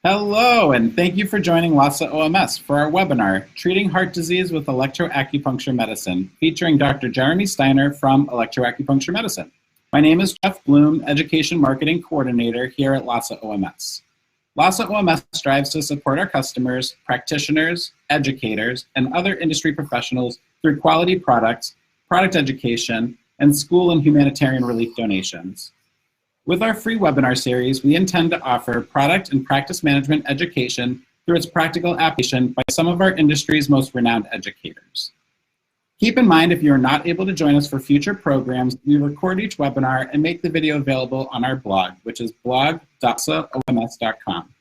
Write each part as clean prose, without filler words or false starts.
Hello, and thank you for joining LASA OMS for our webinar, Treating Heart Disease with Electroacupuncture Medicine, featuring Dr. Jeremy Steiner from Electroacupuncture Medicine. My name is Jeff Bloom, Education Marketing Coordinator here at LASA OMS. LASA OMS strives to support our customers, practitioners, educators, and other industry professionals through quality products, product education, and school and humanitarian relief donations. With our free webinar series, we intend to offer product and practice management education through its practical application by some of our industry's most renowned educators. Keep in mind, if you are not able to join us for future programs, we record each webinar and make the video available on our blog, which is blog.lasaoms.com,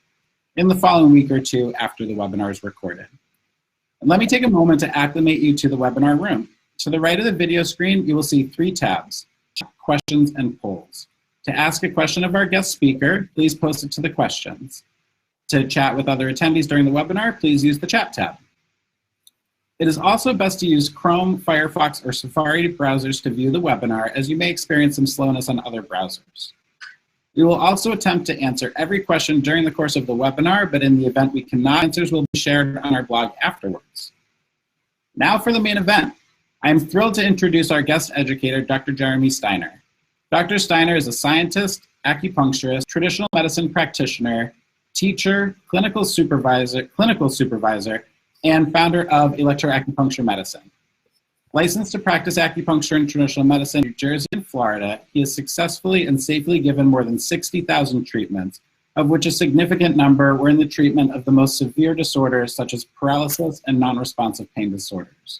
in the following week or two after the webinar is recorded. And let me take a moment to acclimate you to the webinar room. To the right of the video screen, you will see 3 tabs: questions and polls. To ask a question of our guest speaker, please post it to the questions. To chat with other attendees during the webinar, please use the chat tab. It is also best to use Chrome, Firefox, or Safari browsers to view the webinar, as you may experience some slowness on other browsers. We will also attempt to answer every question during the course of the webinar, but in the event we cannot, answers will be shared on our blog afterwards. Now for the main event. I am thrilled to introduce our guest educator, Dr. Jeremy Steiner. Dr. Steiner is a scientist, acupuncturist, traditional medicine practitioner, teacher, clinical supervisor, and founder of Electroacupuncture Medicine. Licensed to practice acupuncture and traditional medicine in New Jersey and Florida, he has successfully and safely given more than 60,000 treatments, of which a significant number were in the treatment of the most severe disorders such as paralysis and non-responsive pain disorders.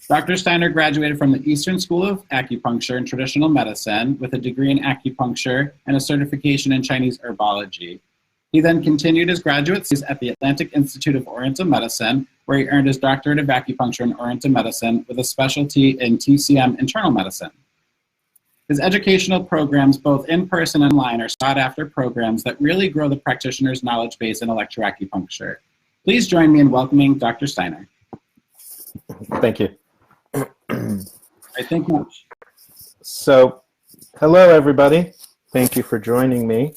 Dr. Steiner graduated from the Eastern School of Acupuncture and Traditional Medicine with a degree in acupuncture and a certification in Chinese herbology. He then continued his graduate studies at the Atlantic Institute of Oriental Medicine, where he earned his doctorate of acupuncture in Oriental Medicine with a specialty in TCM internal medicine. His educational programs, both in person and online, are sought-after programs that really grow the practitioner's knowledge base in electroacupuncture. Please join me in welcoming Dr. Steiner. Thank you. I think much. So, hello everybody. Thank you for joining me.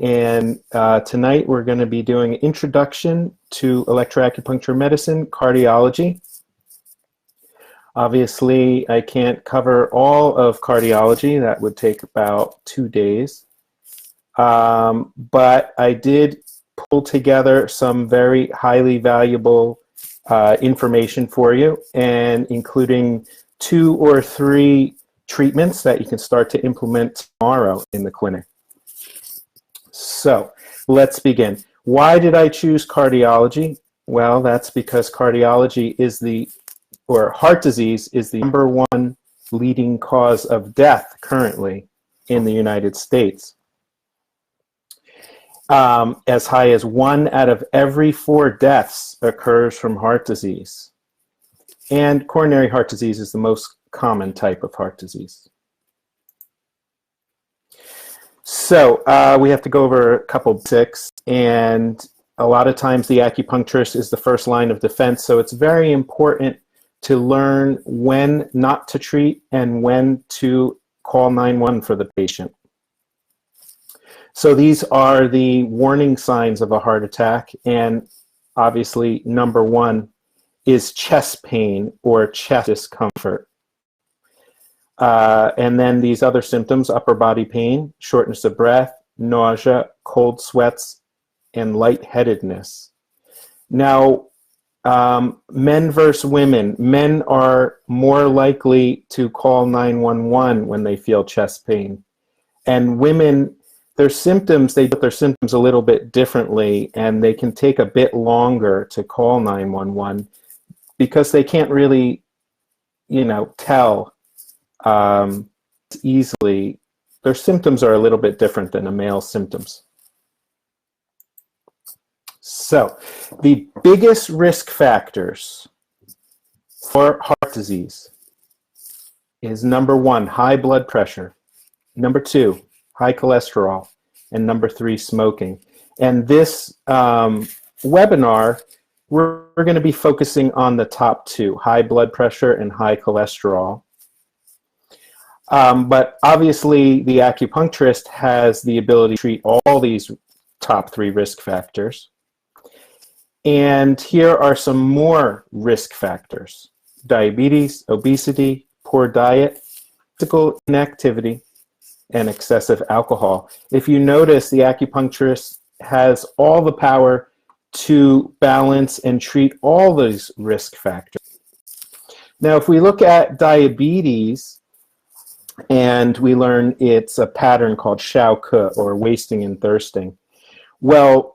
And tonight we're going to be doing an introduction to electroacupuncture medicine, cardiology. Obviously, I can't cover all of cardiology. That would take about 2 days. But I did pull together some very highly valuable information for you, and including 2 or 3 treatments that you can start to implement tomorrow in the clinic. So let's begin. Why did I choose cardiology? Well, that's because cardiology is heart disease is the #1 leading cause of death currently in the United States. As high as 1 out of every 4 deaths occurs from heart disease. And coronary heart disease is the most common type of heart disease. So we have to go over a couple basics, and a lot of times the acupuncturist is the first line of defense, so it's very important to learn when not to treat and when to call 911 for the patient. So these are the warning signs of a heart attack, and obviously #1 is chest pain or chest discomfort. And then these other symptoms: upper body pain, shortness of breath, nausea, cold sweats, and lightheadedness. Now, men versus women. Men are more likely to call 911 when they feel chest pain. And women, they put their symptoms a little bit differently, and they can take a bit longer to call 911 because they can't really, tell easily. Their symptoms are a little bit different than a male's symptoms. So, the biggest risk factors for heart disease is #1, high blood pressure, #2, high cholesterol, and #3, smoking. And this webinar, we're going to be focusing on the top 2, high blood pressure and high cholesterol. But obviously the acupuncturist has the ability to treat all these top 3 risk factors. And here are some more risk factors: diabetes, obesity, poor diet, physical inactivity, and excessive alcohol. If you notice, the acupuncturist has all the power to balance and treat all these risk factors. Now, if we look at diabetes, and we learn it's a pattern called Shao Ke, or wasting and thirsting. Well,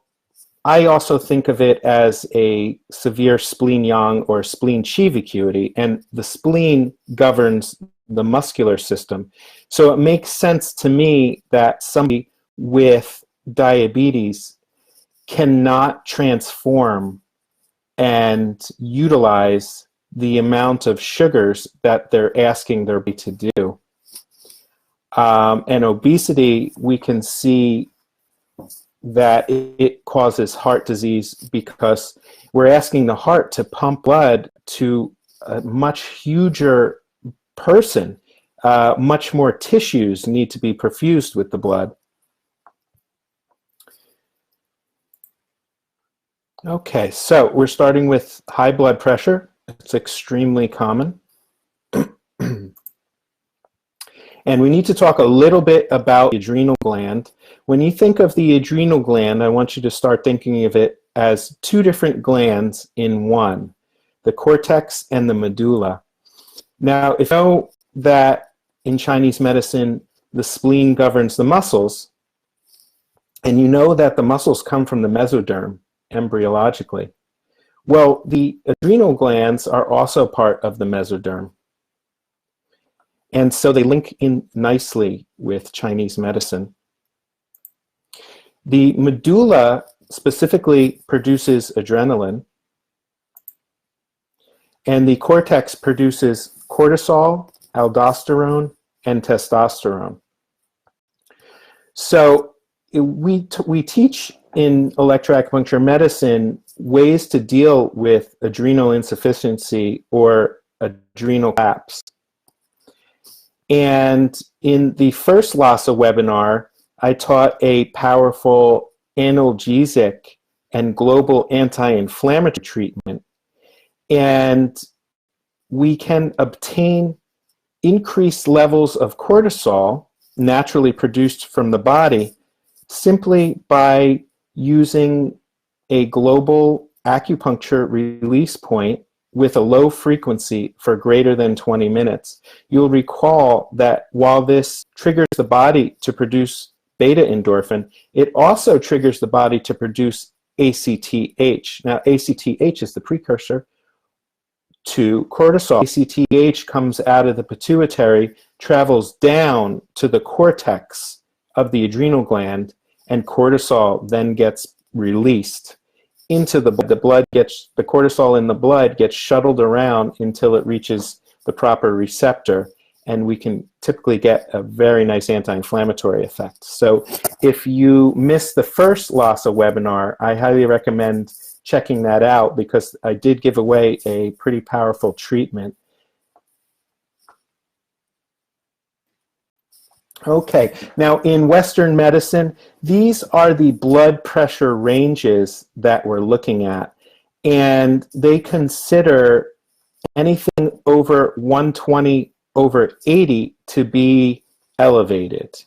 I also think of it as a severe spleen yang or spleen chi vacuity, and the spleen governs the muscular system. So it makes sense to me that somebody with diabetes cannot transform and utilize the amount of sugars that they're asking their body to do. And obesity, we can see that it causes heart disease because we're asking the heart to pump blood to a much huger person. Much more tissues need to be perfused with the blood. Okay, so we're starting with high blood pressure. It's extremely common. And we need to talk a little bit about the adrenal gland. When you think of the adrenal gland, I want you to start thinking of it as 2 different glands in one, the cortex and the medulla. Now, if you know that in Chinese medicine, the spleen governs the muscles, and you know that the muscles come from the mesoderm embryologically, well, the adrenal glands are also part of the mesoderm. And so they link in nicely with Chinese medicine. The medulla specifically produces adrenaline, and the cortex produces cortisol, aldosterone, and testosterone. So we teach in electroacupuncture medicine ways to deal with adrenal insufficiency or adrenal collapse. And in the first Lhasa webinar, I taught a powerful analgesic and global anti-inflammatory treatment. And we can obtain increased levels of cortisol naturally produced from the body simply by using a global acupuncture release point with a low frequency for greater than 20 minutes. You'll recall that while this triggers the body to produce beta endorphin, it also triggers the body to produce ACTH. Now, ACTH is the precursor to cortisol. ACTH comes out of the pituitary, travels down to the cortex of the adrenal gland, and cortisol then gets released into the blood. The cortisol in the blood gets shuttled around until it reaches the proper receptor, and we can typically get a very nice anti-inflammatory effect. So if you missed the first Lhasa webinar, I highly recommend checking that out because I did give away a pretty powerful treatment. Okay, now in Western medicine, these are the blood pressure ranges that we're looking at, and they consider anything over 120/80 to be elevated.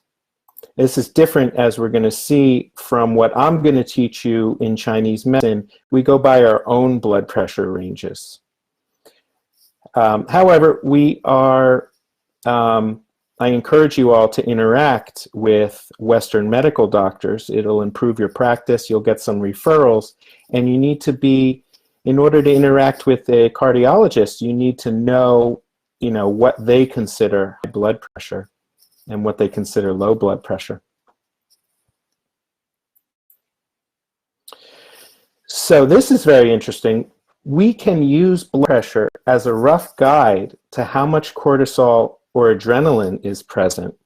This is different, as we're going to see from what I'm going to teach you in Chinese medicine. We go by our own blood pressure ranges. However, we are I encourage you all to interact with Western medical doctors. It'll improve your practice. You'll get some referrals. And you need to be, in order to interact with a cardiologist, you need to know, what they consider high blood pressure and what they consider low blood pressure. So this is very interesting. We can use blood pressure as a rough guide to how much cortisol or adrenaline is present.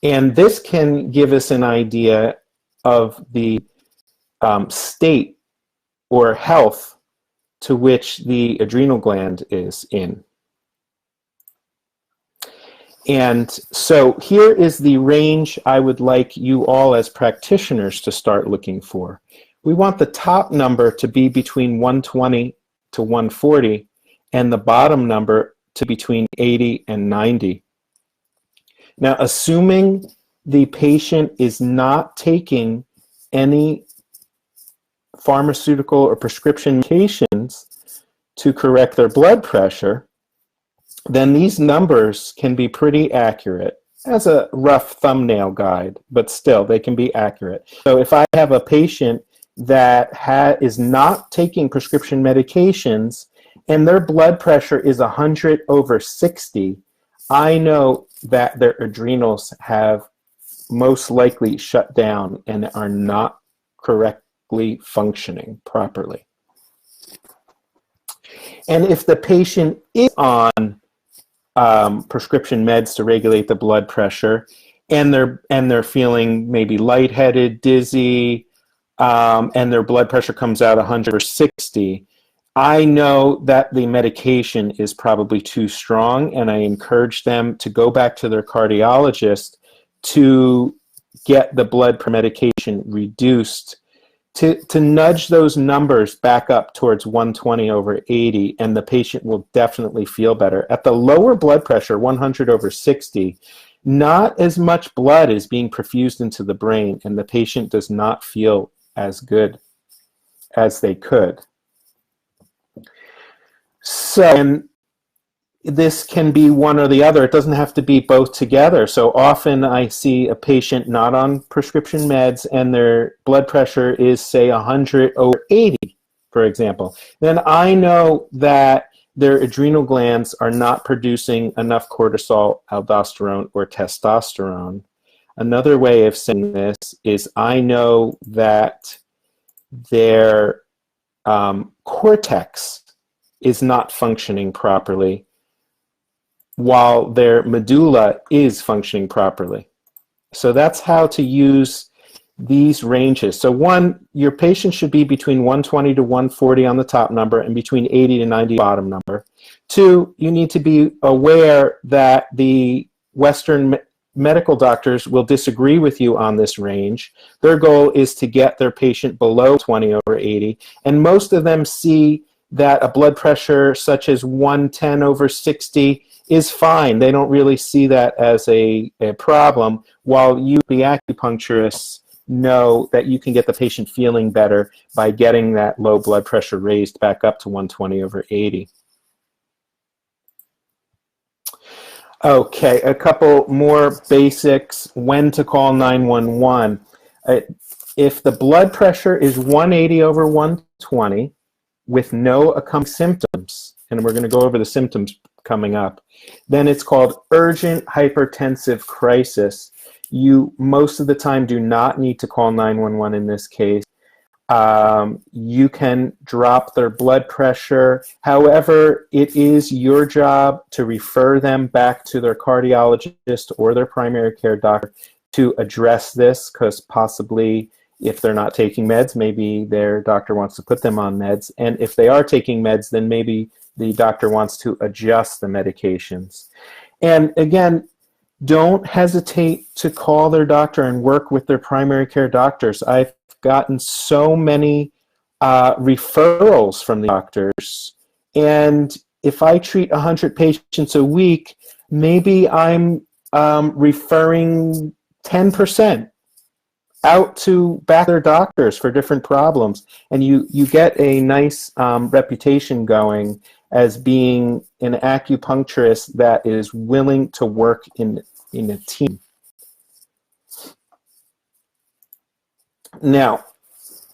And this can give us an idea of the state or health to which the adrenal gland is in. And so here is the range I would like you all as practitioners to start looking for. We want the top number to be between 120 to 140 and the bottom number to between 80 and 90. Now, assuming the patient is not taking any pharmaceutical or prescription medications to correct their blood pressure, then these numbers can be pretty accurate as a rough thumbnail guide, but still they can be accurate. So if I have a patient that is not taking prescription medications and their blood pressure is 100/60, I know that their adrenals have most likely shut down and are not correctly functioning properly. And if the patient is on prescription meds to regulate the blood pressure, and they're feeling maybe lightheaded, dizzy, and their blood pressure comes out 100/60, I know that the medication is probably too strong, and I encourage them to go back to their cardiologist to get the blood per medication reduced to nudge those numbers back up towards 120/80, and the patient will definitely feel better. At the lower blood pressure, 100/60, not as much blood is being perfused into the brain, and the patient does not feel as good as they could. So, and this can be one or the other. It doesn't have to be both together. So often I see a patient not on prescription meds and their blood pressure is, say, 100/80, for example. Then I know that their adrenal glands are not producing enough cortisol, aldosterone, or testosterone. Another way of saying this is I know that their cortex is not functioning properly while their medulla is functioning properly. So that's how to use these ranges. So one, your patient should be between 120 to 140 on the top number and between 80 to 90 bottom number. Two, you need to be aware that the Western medical doctors will disagree with you on this range. Their goal is to get their patient below 20/80, and most of them see that a blood pressure such as 110/60 is fine. They don't really see that as a problem, while you, the acupuncturists, know that you can get the patient feeling better by getting that low blood pressure raised back up to 120/80. Okay, a couple more basics. When to call 911. If the blood pressure is 180/120 with no accompanying symptoms, and we're going to go over the symptoms coming up, then it's called urgent hypertensive crisis. You most of the time do not need to call 911 in this case. You can drop their blood pressure. However, it is your job to refer them back to their cardiologist or their primary care doctor to address this, because possibly if they're not taking meds, maybe their doctor wants to put them on meds. And if they are taking meds, then maybe the doctor wants to adjust the medications. And again, don't hesitate to call their doctor and work with their primary care doctors. I've gotten so many referrals from the doctors, and if I treat 100 patients a week, maybe I'm referring 10% out to back their doctors for different problems, and you get a nice reputation going as being an acupuncturist that is willing to work in a team. Now,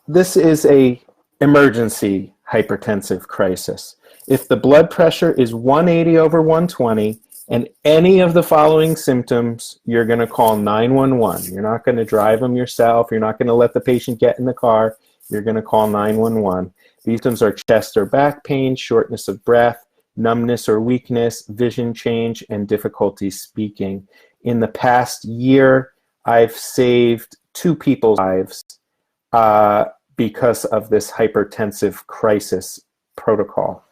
this is a emergency hypertensive crisis. If the blood pressure is 180/120 and any of the following symptoms, you're going to call 911. You're not going to drive them yourself. You're not going to let the patient get in the car. You're going to call 911. These symptoms are chest or back pain, shortness of breath, numbness or weakness, vision change, and difficulty speaking. In the past year, I've saved 2 people's lives because of this hypertensive crisis protocol.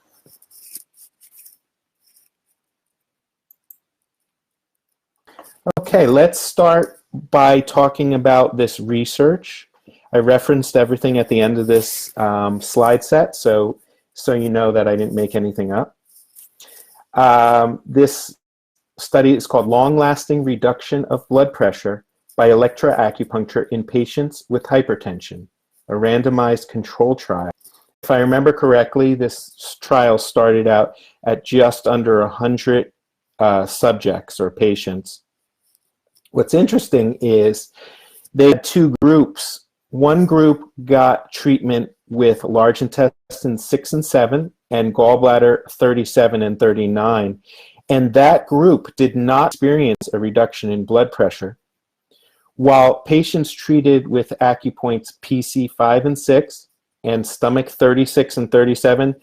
Okay, let's start by talking about this research. I referenced everything at the end of this slide set, so you know that I didn't make anything up. This study is called Long-Lasting Reduction of Blood Pressure by Electroacupuncture in Patients with Hypertension, a randomized control trial. If I remember correctly, this trial started out at just under 100 subjects or patients. What's interesting is they had two groups. One group got treatment with large intestine 6 and 7 and gallbladder 37 and 39. And that group did not experience a reduction in blood pressure, while patients treated with AcuPoints PC5 and 6 and stomach 36 and 37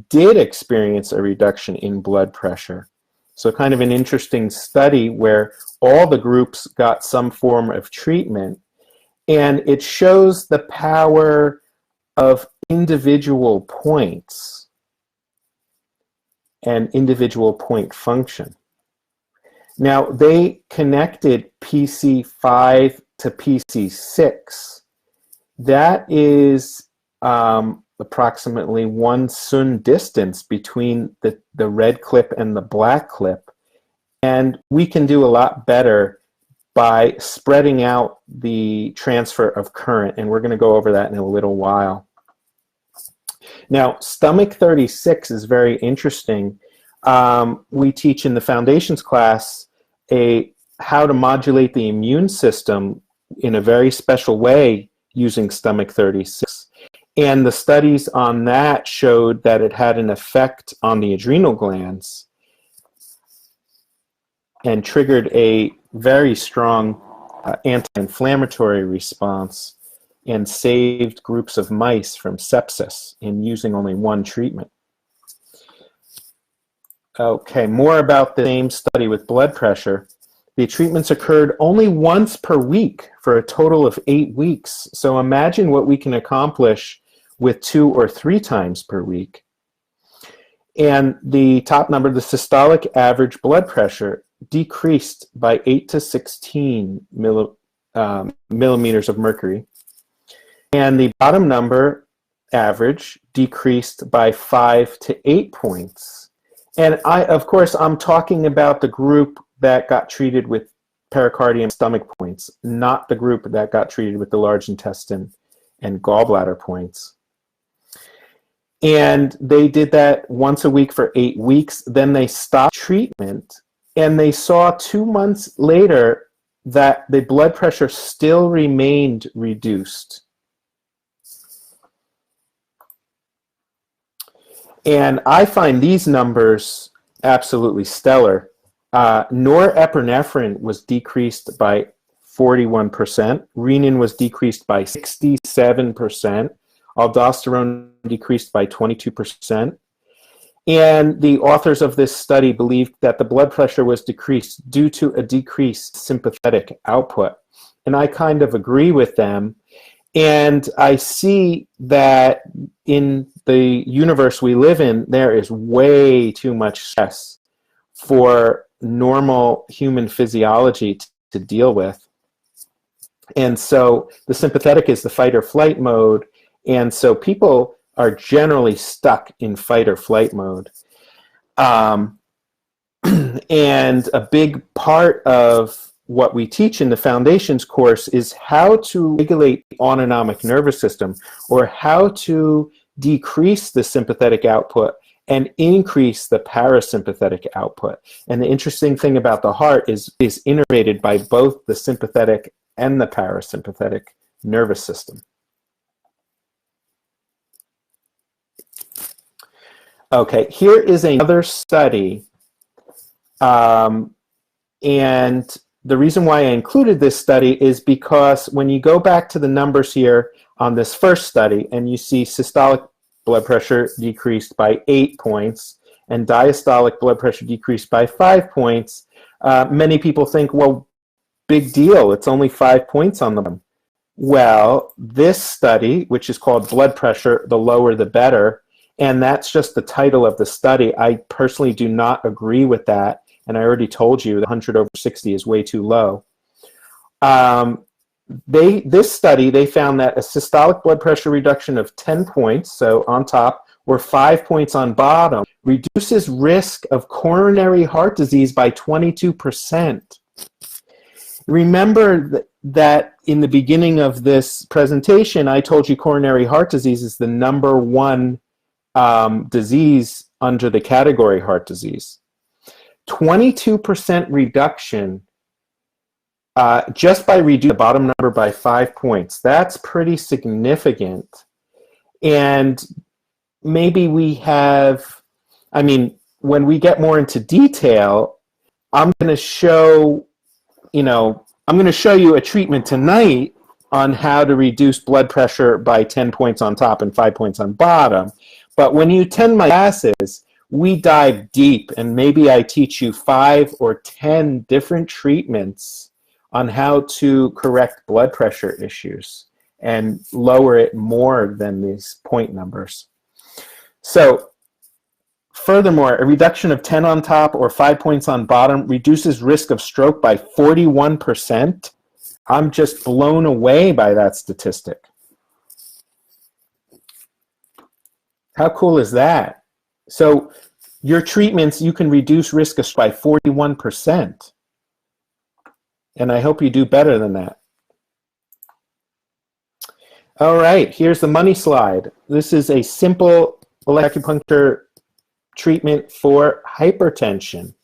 did experience a reduction in blood pressure. So kind of an interesting study where all the groups got some form of treatment, and it shows the power of individual points and individual point function. Now, they connected PC5 to PC6. That is approximately 1 Sun distance between the red clip and the black clip. And we can do a lot better by spreading out the transfer of current, and we're going to go over that in a little while. Now, stomach 36 is very interesting. We teach in the foundations class how to modulate the immune system in a very special way using stomach 36. And the studies on that showed that it had an effect on the adrenal glands and triggered a very strong anti-inflammatory response and saved groups of mice from sepsis in using only one treatment. Okay, more about the same study with blood pressure. The treatments occurred only once per week for a total of 8 weeks. So imagine what we can accomplish with 2 or 3 times per week. And the top number, the systolic average blood pressure, decreased by 8 to 16 millimeters of mercury. And the bottom number, average, decreased by 5 to 8 points. And of course, I'm talking about the group that got treated with pericardium stomach points, not the group that got treated with the large intestine and gallbladder points. And they did that once a week for 8 weeks. Then they stopped treatment, and they saw 2 months later that the blood pressure still remained reduced. And I find these numbers absolutely stellar. Norepinephrine was decreased by 41%. Renin was decreased by 67%. Aldosterone decreased by 22%. And the authors of this study believed that the blood pressure was decreased due to a decreased sympathetic output. And I kind of agree with them. And I see that in the universe we live in, there is way too much stress for normal human physiology to deal with. And so the sympathetic is the fight or flight mode. And so people are generally stuck in fight or flight mode. And a big part of what we teach in the foundations course is how to regulate the autonomic nervous system, or how to decrease the sympathetic output and increase the parasympathetic output. And the interesting thing about the heart is innervated by both the sympathetic and the parasympathetic nervous system. Okay, here is another study, and the reason why I included this study is because when you go back to the numbers here on this first study, and you see systolic blood pressure decreased by 8 points and diastolic blood pressure decreased by 5 points, many people think, well, big deal, it's only 5 points on them. Well, this study, which is called Blood Pressure, the Lower the Better, and that's just the title of the study. I personally do not agree with that. and I already told you the 100/60 is way too low. This study, they found that a systolic blood pressure reduction of 10 points, so on top, or 5 points on bottom, reduces risk of coronary heart disease by 22%. Remember that in the beginning of this presentation, I told you coronary heart disease is the #1 disease under the category heart disease. 22% reduction just by reducing the bottom number by 5 points. That's pretty significant. And maybe we have, I mean, when we get more into detail, I'm going to show, I'm going to show you a treatment tonight on how to reduce blood pressure by 10 points on top and 5 points on bottom. But when you attend my classes, we dive deep, and maybe I teach you 5 or 10 different treatments on how to correct blood pressure issues and lower it more than these point numbers. So, furthermore, a reduction of 10 on top or 5 points on bottom reduces risk of stroke by 41%. I'm just blown away by that statistic. How cool is that? So your treatments, you can reduce risk of stroke by 41%. And I hope you do better than that. All right, here's the money slide. This is a simple acupuncture treatment for hypertension.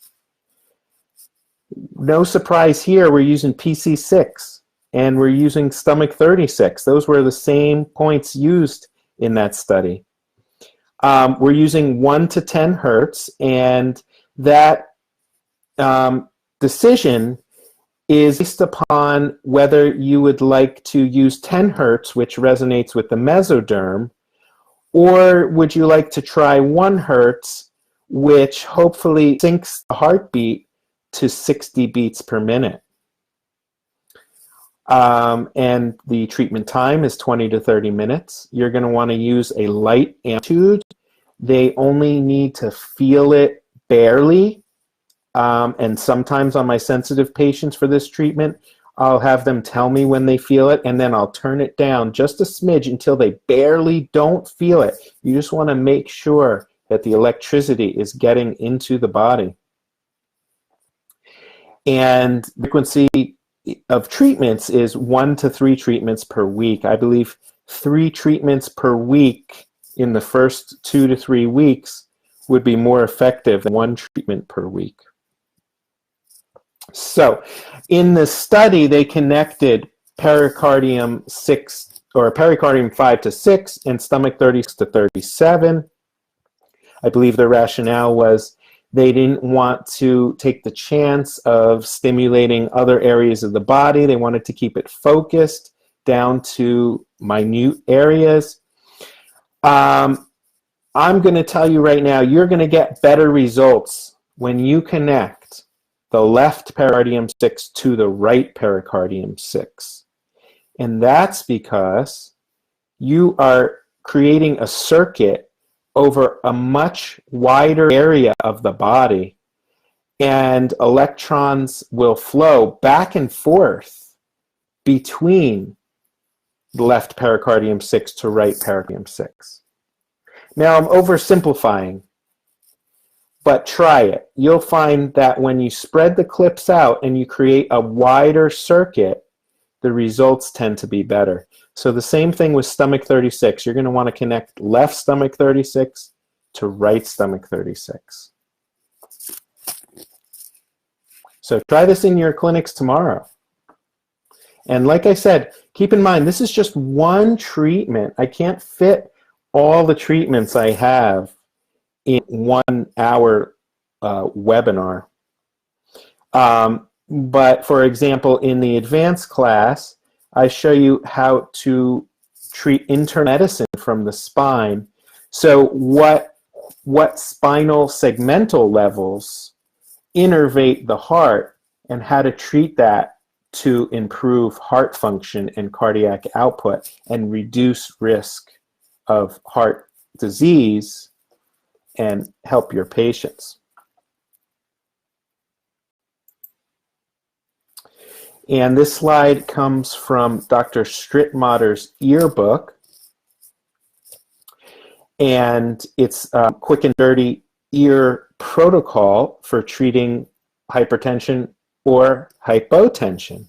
No surprise here, we're using PC6 and we're using stomach 36. Those were the same points used in that study. We're using 1 to 10 hertz, and that decision is based upon whether you would like to use 10 hertz, which resonates with the mesoderm, or would you like to try 1 hertz, which hopefully syncs the heartbeat to 60 beats per minute. And the treatment time is 20 to 30 minutes. You're going to want to use a light amplitude. They only need to feel it barely. And sometimes on my sensitive patients for this treatment, I'll have them tell me when they feel it, and then I'll turn it down just a smidge until they barely don't feel it. You just want to make sure that the electricity is getting into the body. And frequency of treatments is 1 to 3 treatments per week. I believe 3 treatments per week in the first 2 to 3 weeks would be more effective than 1 treatment per week. So, in the study, they connected pericardium 6 or pericardium 5 to 6 and stomach 36 to 37. I believe the rationale was they didn't want to take the chance of stimulating other areas of the body. They wanted to keep it focused down to minute areas. I'm going to tell you right now, you're going to get better results when you connect the left pericardium 6 to the right pericardium 6. And that's because you are creating a circuit over a much wider area of the body, and electrons will flow back and forth between the left pericardium 6 to right pericardium 6. Now I'm oversimplifying, but try it. You'll find that when you spread the clips out and you create a wider circuit, the results tend to be better. So the same thing with stomach 36. You're going to want to connect left stomach 36 to right stomach 36. So try this in your clinics tomorrow. And like I said, keep in mind, this is just one treatment. I can't fit all the treatments I have in 1 hour webinar. But for example, in the advanced class, I show you how to treat internal medicine from the spine. So what spinal segmental levels innervate the heart and how to treat that to improve heart function and cardiac output and reduce risk of heart disease and help your patients. And this slide comes from Dr. Strittmatter's earbook. And it's a quick and dirty ear protocol for treating hypertension or hypotension.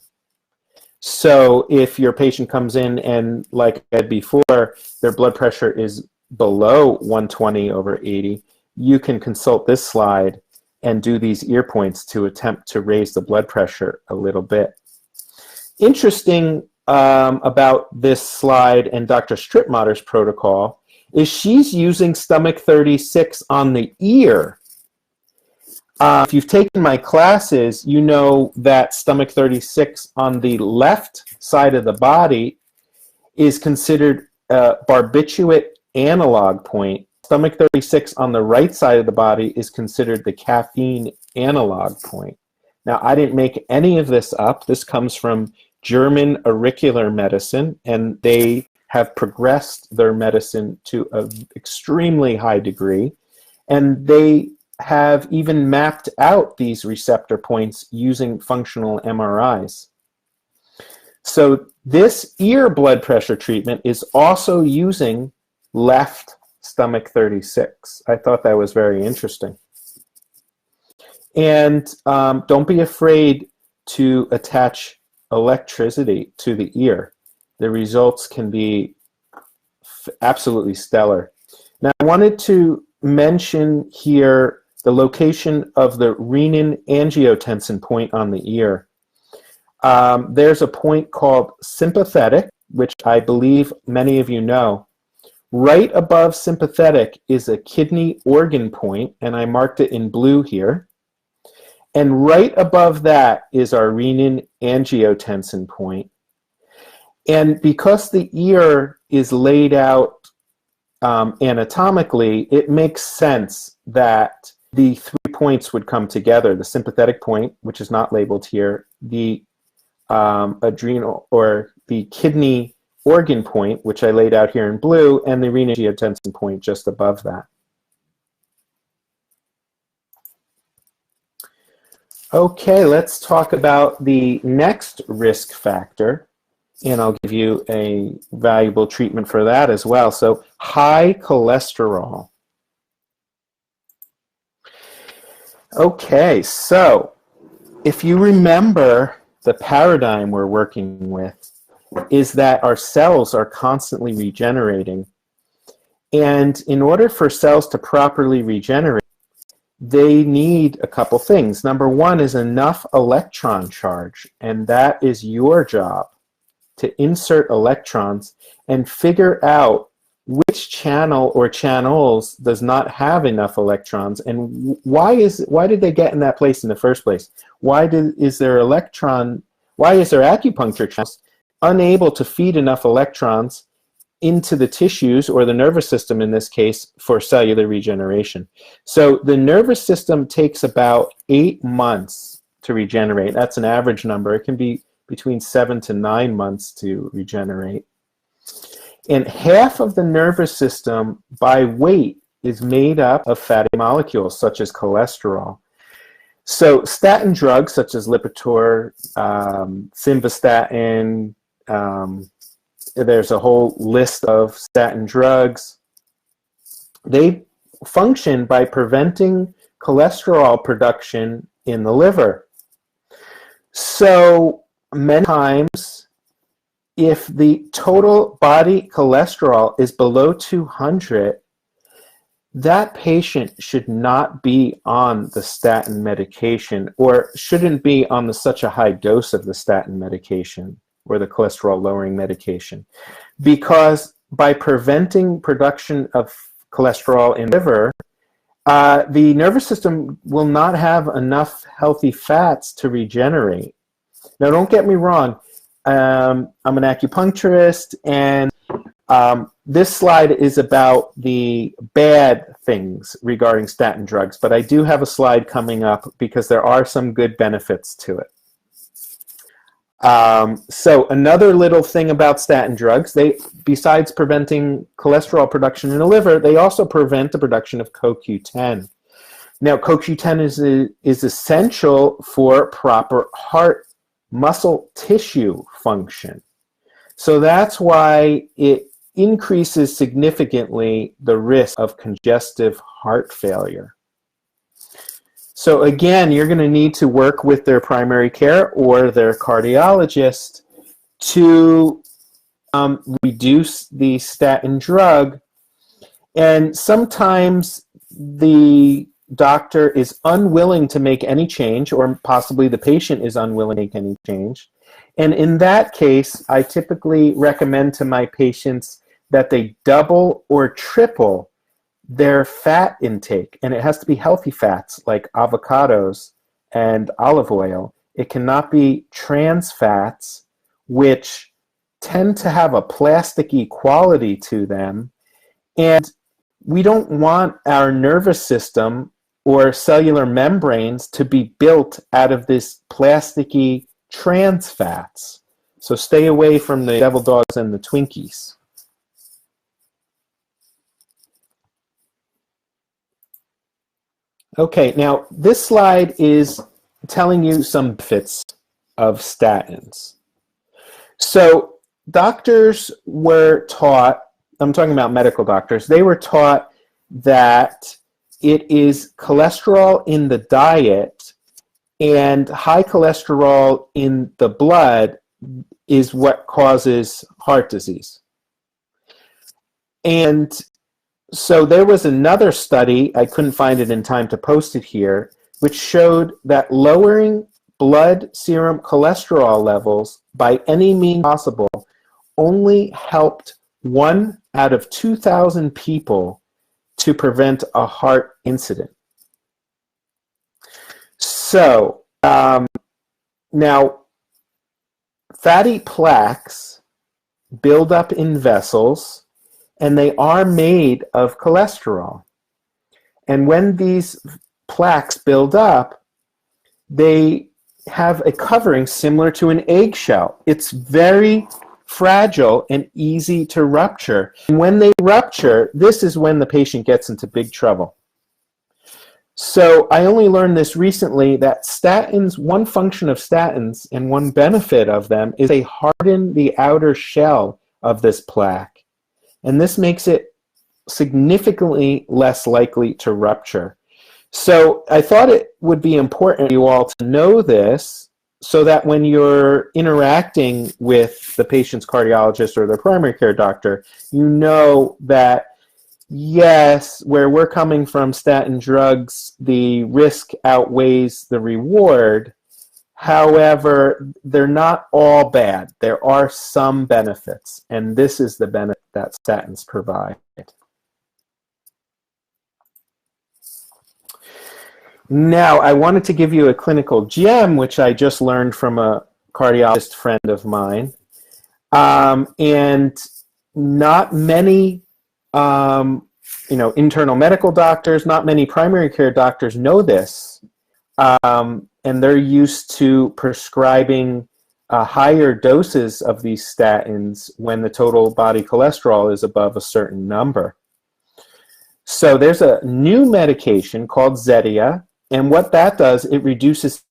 So if your patient comes in and, like I said before, their blood pressure is below 120/80, you can consult this slide and do these ear points to attempt to raise the blood pressure a little bit. Interesting about this slide and Dr. Strittmatter's protocol is she's using stomach 36 on the ear. If you've taken my classes, you know that stomach 36 on the left side of the body is considered a barbiturate analog point. Stomach 36 on the right side of the body is considered the caffeine analog point. Now, I didn't make any of this up. This comes from German auricular medicine, and they have progressed their medicine to an extremely high degree, and they have even mapped out these receptor points using functional MRIs. So this ear blood pressure treatment is also using left stomach 36. I thought that was very interesting. And don't be afraid to attach electricity to the ear. The results can be absolutely stellar. Now, I wanted to mention here the location of the renin-angiotensin point on the ear. There's a point called sympathetic, which I believe many of you know. Right above sympathetic is a kidney organ point, and I marked it in blue here. And right above that is our renin-angiotensin point. And because the ear is laid out anatomically, it makes sense that the 3 points would come together: the sympathetic point, which is not labeled here, the adrenal or the kidney organ point, which I laid out here in blue, and the renin-angiotensin point just above that. Okay, let's talk about the next risk factor, and I'll give you a valuable treatment for that as well. So, high cholesterol. Okay, so if you remember, the paradigm we're working with is that our cells are constantly regenerating. And in order for cells to properly regenerate, they need a couple things. Number one is enough electron charge, and that is your job, to insert electrons and figure out which channel or channels does not have enough electrons, and why did they get in that place in the first place? Why is their acupuncture channels unable to feed enough electrons into the tissues, or the nervous system in this case, for cellular regeneration? So the nervous system takes about 8 months to regenerate. That's an average number. It can be between 7 to 9 months to regenerate. And half of the nervous system by weight is made up of fatty molecules such as cholesterol. So statin drugs such as Lipitor, simvastatin, there's a whole list of statin drugs. They function by preventing cholesterol production in the liver. So many times, if the total body cholesterol is below 200, that patient should not be on the statin medication, or shouldn't be on such a high dose of the statin medication or the cholesterol lowering medication, because by preventing production of cholesterol in the liver, the nervous system will not have enough healthy fats to regenerate. Now, don't get me wrong. I'm an acupuncturist, and this slide is about the bad things regarding statin drugs, but I do have a slide coming up because there are some good benefits to it. So another little thing about statin drugs, besides preventing cholesterol production in the liver, they also prevent the production of CoQ10. Now, CoQ10 is essential for proper heart muscle tissue function. So that's why it increases significantly the risk of congestive heart failure. So again, you're going to need to work with their primary care or their cardiologist to reduce the statin drug. And sometimes the doctor is unwilling to make any change, or possibly the patient is unwilling to make any change. And in that case, I typically recommend to my patients that they double or triple their fat intake. And it has to be healthy fats like avocados and olive oil. It cannot be trans fats, which tend to have a plasticky quality to them. And we don't want our nervous system or cellular membranes to be built out of this plasticky trans fats. So stay away from the devil dogs and the Twinkies. Okay, now this slide is telling you some benefits of statins. So doctors were taught, I'm talking about medical doctors, they were taught that it is cholesterol in the diet and high cholesterol in the blood is what causes heart disease. And so there was another study, I couldn't find it in time to post it here, which showed that lowering blood serum cholesterol levels by any means possible only helped 1 out of 2,000 people to prevent a heart incident. So now fatty plaques build up in vessels, and they are made of cholesterol. And when these plaques build up, they have a covering similar to an eggshell. It's very fragile and easy to rupture. And when they rupture, this is when the patient gets into big trouble. So I only learned this recently, that statins, one function of statins and one benefit of them is they harden the outer shell of this plaque. And this makes it significantly less likely to rupture. So I thought it would be important for you all to know this so that when you're interacting with the patient's cardiologist or their primary care doctor, you know that yes, where we're coming from, statin drugs, the risk outweighs the reward. However, they're not all bad. There are some benefits, and this is the benefit that statins provide. Now, I wanted to give you a clinical gem, which I just learned from a cardiologist friend of mine. And not many internal medical doctors, not many primary care doctors know this. And they're used to prescribing higher doses of these statins when the total body cholesterol is above a certain number. So there's a new medication called Zetia, and what that does, it reduces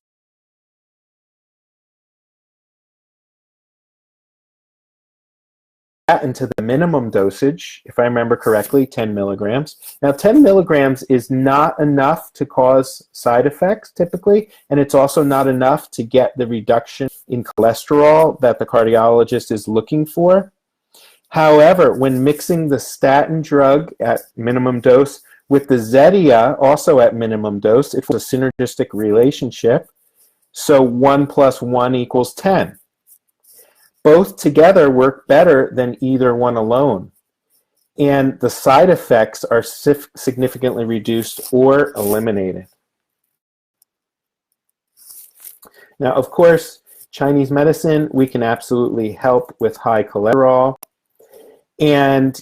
into the minimum dosage, if I remember correctly, 10 milligrams. Now, 10 milligrams is not enough to cause side effects typically, and it's also not enough to get the reduction in cholesterol that the cardiologist is looking for. However, when mixing the statin drug at minimum dose with the Zetia, also at minimum dose, it's a synergistic relationship. So 1 + 1 = 10. Both together work better than either one alone. And the side effects are significantly reduced or eliminated. Now, of course, Chinese medicine, we can absolutely help with high cholesterol. And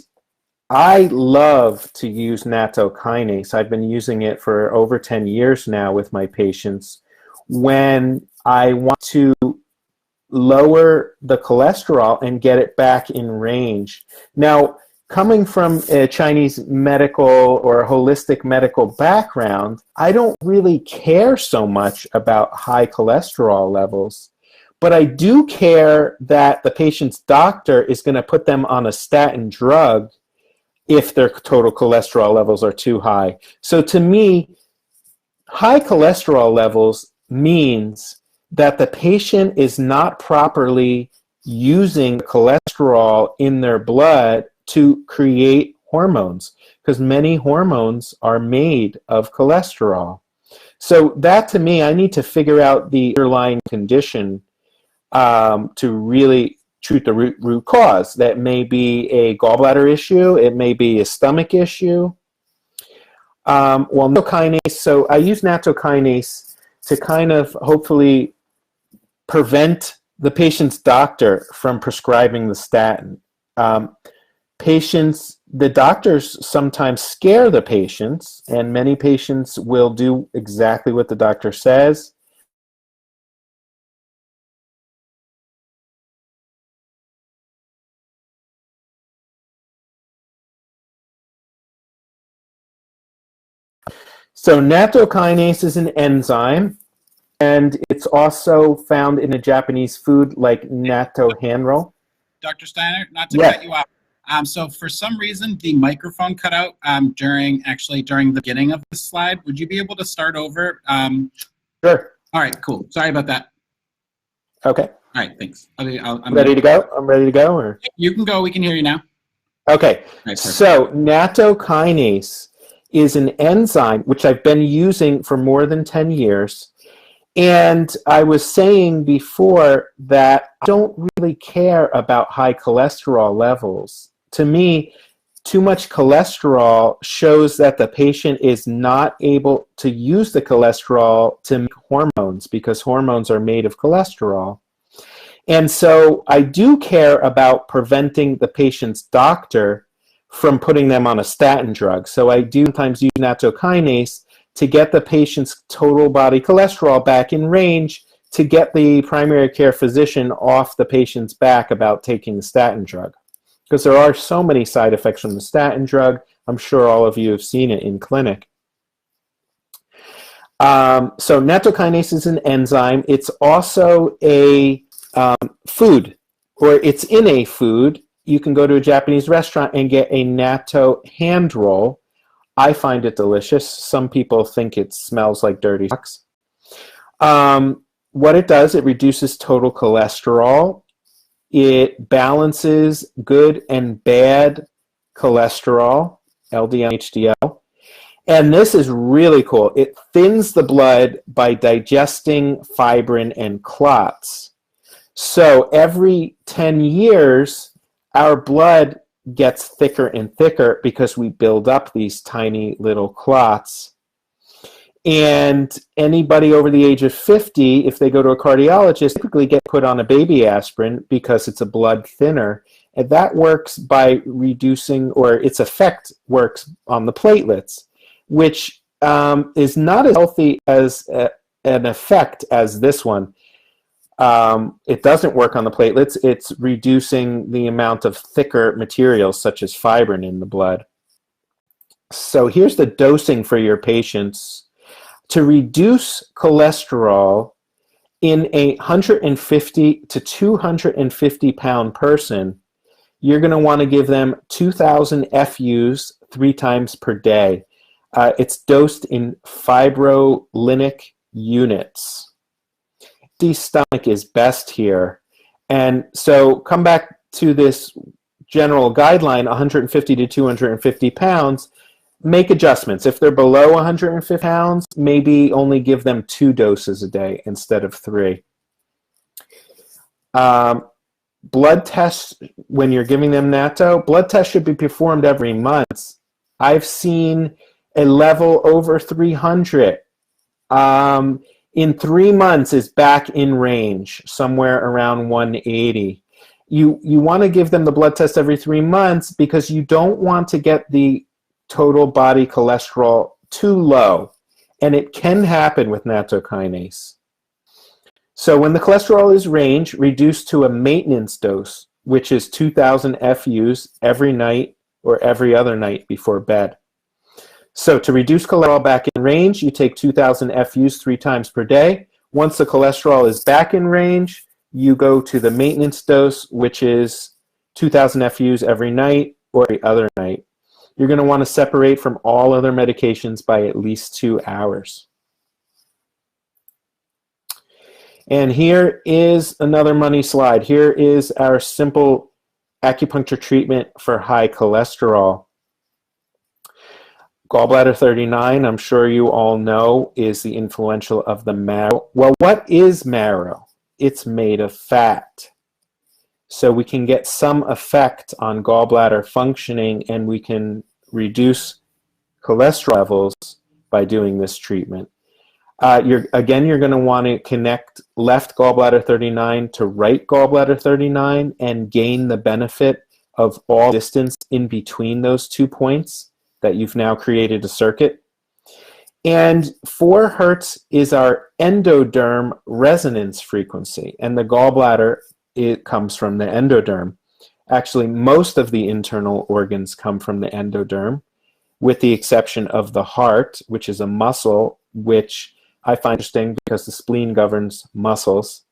I love to use nattokinase. I've been using it for over 10 years now with my patients when I want to lower the cholesterol and get it back in range. Now, coming from a Chinese medical or holistic medical background, I don't really care so much about high cholesterol levels. But I do care that the patient's doctor is going to put them on a statin drug if their total cholesterol levels are too high. So to me, high cholesterol levels means that the patient is not properly using cholesterol in their blood to create hormones, because many hormones are made of cholesterol. So that, to me, I need to figure out the underlying condition to really treat the root cause. That may be a gallbladder issue. It may be a stomach issue. Well, nattokinase, so I use nattokinase to kind of hopefully prevent the patient's doctor from prescribing the statin. The doctors sometimes scare the patients, and many patients will do exactly what the doctor says. So nattokinase is an enzyme, and it's also found in a Japanese food like natto hanro. Dr. Steiner, not to cut you off. So for some reason, the microphone cut out during the beginning of the slide. Would you be able to start over? Sure. All right, cool. Sorry about that. Okay. All right, thanks. I'm ready to go? I'm ready to go? Or? You can go. We can hear you now. Okay. Right, so nattokinase is an enzyme which I've been using for more than 10 years. And I was saying before that I don't really care about high cholesterol levels. To me, too much cholesterol shows that the patient is not able to use the cholesterol to make hormones, because hormones are made of cholesterol. And so I do care about preventing the patient's doctor from putting them on a statin drug. So I do sometimes use nattokinase to get the patient's total body cholesterol back in range, to get the primary care physician off the patient's back about taking the statin drug. Because there are so many side effects from the statin drug. I'm sure all of you have seen it in clinic. So nattokinase is an enzyme. It's also a food, or it's in a food. You can go to a Japanese restaurant and get a natto hand roll. I find it delicious. Some people think it smells like dirty socks. What it does, it reduces total cholesterol. It balances good and bad cholesterol, LDL and HDL. And this is really cool. It thins the blood by digesting fibrin and clots. So every 10 years, our blood gets thicker and thicker because we build up these tiny little clots. And anybody over the age of 50, if they go to a cardiologist, typically get put on a baby aspirin because it's a blood thinner. And that works by reducing, or its effect works on the platelets, which is not as healthy as an effect as this one. It doesn't work on the platelets. It's reducing the amount of thicker materials such as fibrin in the blood. So here's the dosing for your patients. To reduce cholesterol in a 150 to 250 pound person, you're going to want to give them 2,000 FUs 3 times per day. It's dosed in fibrinolytic units. The stomach is best here. And so come back to this general guideline, 150 to 250 pounds, make adjustments. If they're below 150 pounds, maybe only give them 2 doses a day instead of 3. Blood tests, when you're giving them natto, blood tests should be performed every month. I've seen a level over 300. In 3 months is back in range, somewhere around 180. You want to give them the blood test every 3 months because you don't want to get the total body cholesterol too low. And it can happen with nattokinase. So when the cholesterol is range, reduce to a maintenance dose, which is 2,000 FUs every night or every other night before bed. So to reduce cholesterol back in range, you take 2,000 FUs 3 times per day. Once the cholesterol is back in range, you go to the maintenance dose, which is 2,000 FUs every night or every other night. You're going to want to separate from all other medications by at least 2 hours. And here is another money slide. Here is our simple acupuncture treatment for high cholesterol. Gallbladder 39, I'm sure you all know, is the influential of the marrow. Well, what is marrow? It's made of fat. So we can get some effect on gallbladder functioning, and we can reduce cholesterol levels by doing this treatment. You're going to want to connect left gallbladder 39 to right gallbladder 39 and gain the benefit of all distance in between those 2 points that you've now created a circuit. And 4 hertz is our endoderm resonance frequency, and the gallbladder, it comes from the endoderm. Actually, most of the internal organs come from the endoderm, with the exception of the heart, which is a muscle, which I find interesting because the spleen governs muscles.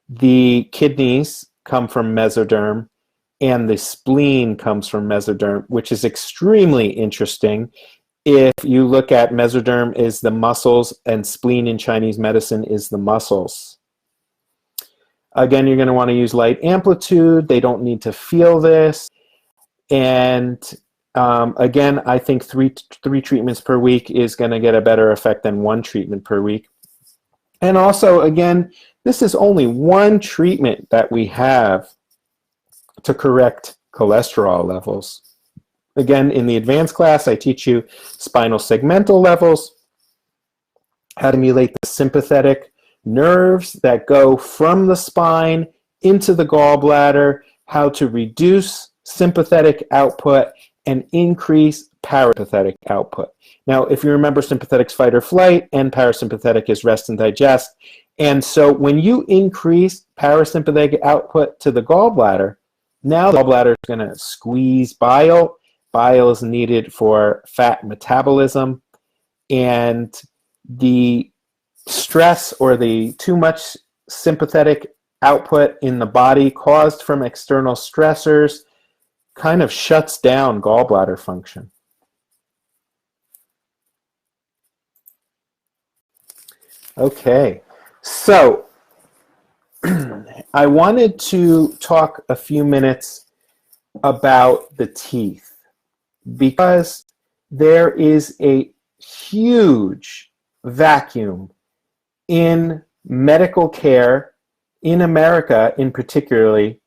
The kidneys come from mesoderm, and the spleen comes from mesoderm, which is extremely interesting. If you look at mesoderm is the muscles, and spleen in Chinese medicine is the muscles. Again, you're going to want to use light amplitude. They don't need to feel this. And again, I think three treatments per week is going to get a better effect than 1 treatment per week. And also, again, this is only 1 treatment that we have to correct cholesterol levels. Again, in the advanced class, I teach you spinal segmental levels, how to emulate the sympathetic nerves that go from the spine into the gallbladder, how to reduce sympathetic output and increase parasympathetic output. Now, if you remember, sympathetic is fight or flight, and parasympathetic is rest and digest. And so when you increase parasympathetic output to the gallbladder, now the gallbladder is going to squeeze bile. Bile is needed for fat metabolism, and the stress or the too much sympathetic output in the body caused from external stressors kind of shuts down gallbladder function. Okay, so I wanted to talk a few minutes about the teeth, because there is a huge vacuum in medical care in America in particularly,